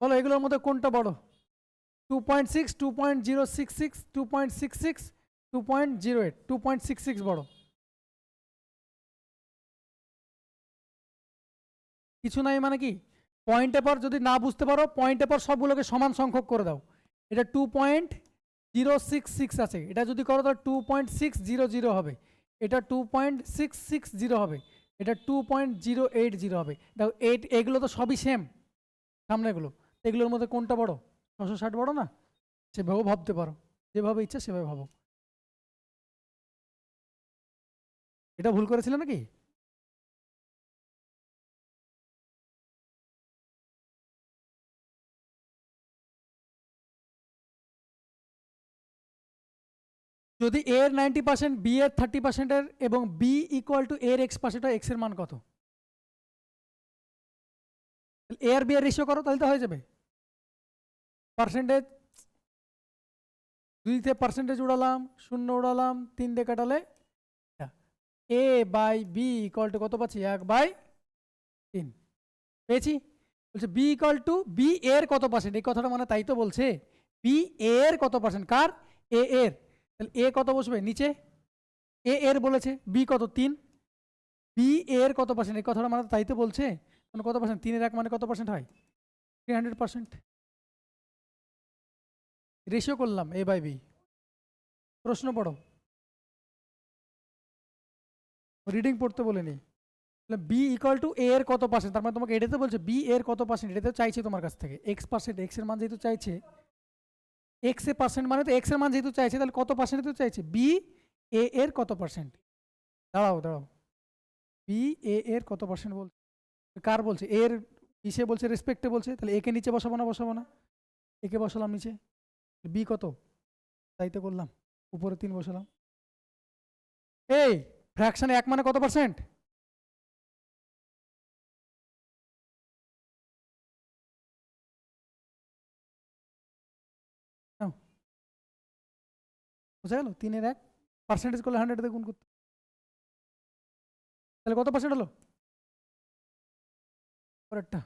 Speaker 1: বলো, এগুলোর মধ্যে কোনটা বড়? 2.6, 2.066, 2.66, 2.08, 2.66 বড়। কিছু নাই মানে কি, পয়েন্টের পর যদি না বুঝতে পারো, পয়েন্টের পর সবগুলোকে সমান সংখ্যক করে দাও। এটা 2.066 আছে, এটা যদি করো তাহলে 2.600 হবে, এটা 2.660 হবে, এটা 2.080 হবে। দেখো এগুলো তো সবই সেম, সামনে এগুলো, এগুলোর মধ্যে কোনটা বড়? 660 বড় না? সেভাবেও ভাবতে পারো, যেভাবে ইচ্ছা সেভাবে ভাবো। এটা ভুল করেছিল নাকি? যদি এ এর 90%, বি এর 30%, এবং বি ইকুয়াল টু এর x% হয়, এক্স এর মান কত? এ আর বি এর রেশিও করো, তাহলে তো হয়ে যাবে। পার্সেন্টেজ, 2 দিয়ে পার্সেন্টেজ উড়ালাম, 0 উড়ালাম, 3 দিয়ে কাটালে এ বাই বি ইকুয়াল টু কত পাচ্ছি? 1/3 পেয়েছি। বলছে বি ইকুয়াল টু বি এর কত পার্সেন্ট, এই কথাটা মানে তাই তো বলছে, বি এর কত পার্সেন্ট, কার? এ এর। তাহলে এ কত বসবে নিচে? এ এর বলেছে, বি কত? 3। বি এর কত পার্সেন্ট, এই কথাটা মানে তাই তো বলছে, মানে কত পার্সেন্ট? 3-এর 1 মানে কত পার্সেন্ট হয়? 300%। রেশিও করলাম এ বাই বি। প্রশ্ন পড়ো, রিডিং পড়তে বলিনি। বি ইকুয়াল টু এ এর কত পার্সেন্ট, তার মানে তোমাকে এটাতে বলছে বি এর কত পার্সেন্ট, এটাতে চাইছে তোমার কাছ থেকে x%, এক্স এর মান যেহেতু চাইছে, এক্স এর পার্সেন্ট মানে তো এক্স এর মান যেহেতু চাইছে, তাহলে কত পার্সেন্ট তো চাইছে, বি এ এর কত পার্সেন্ট। দাঁড়াও দাঁড়াও, বি এ এর কত পার্সেন্ট বলছে, কার বলছে? এর কিসে বলছে? রেসপেক্টে বলছে, তাহলে একে নিচে বসাবো না? বসাবো না, একে বসালাম নিচে, বি কত, তাই তো করলাম, উপরে 3 বসালাম। এই ফ্র্যাকশনে 1 মানে কত পার্সেন্ট? বুঝা গেল? 3-এর 1 পার্সেন্টেজ করলে 100 দিয়ে গুণ করতে, তাহলে কত পার্সেন্ট হলো? পরেরটা।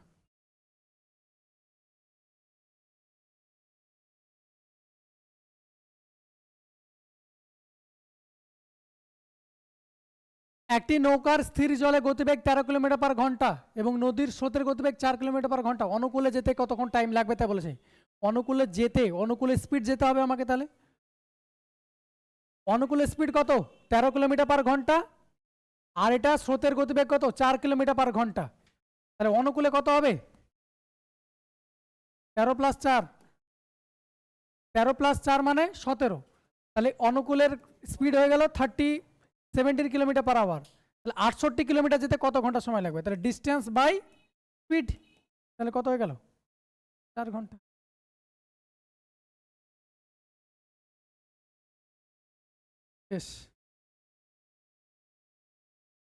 Speaker 1: একটি নৌকার স্থির জলে গতিবেগ 13 কিলোমিটার পার ঘন্টা এবং নদীর স্রোতের গতিবেগ 4 কিলোমিটার পার ঘন্টা। অনুকূলে যেতে কতক্ষণ টাইম লাগবে তাই বলেছে। অনুকূলে স্পিড যেতে হবে আমাকে, তাহলে অনুকূলে স্পিড কত? 13 কিলোমিটার পার ঘন্টা, আর এটা স্রোতের গতিবেগ কত? 4 কিলোমিটার পার ঘন্টা। তাহলে অনুকূলে কত হবে? 13 প্লাস 4, 13 প্লাস 4 মানে 17। তাহলে অনুকূলের স্পিড হয়ে গেল 17 কিলোমিটার পার আওয়ার। তাহলে 68 কিলোমিটার যেতে কত ঘন্টা সময় লাগবে? তাহলে ডিস্টেন্স বাই স্পিড, তাহলে কত হয়ে গেল? 4 ঘন্টা। শেষ।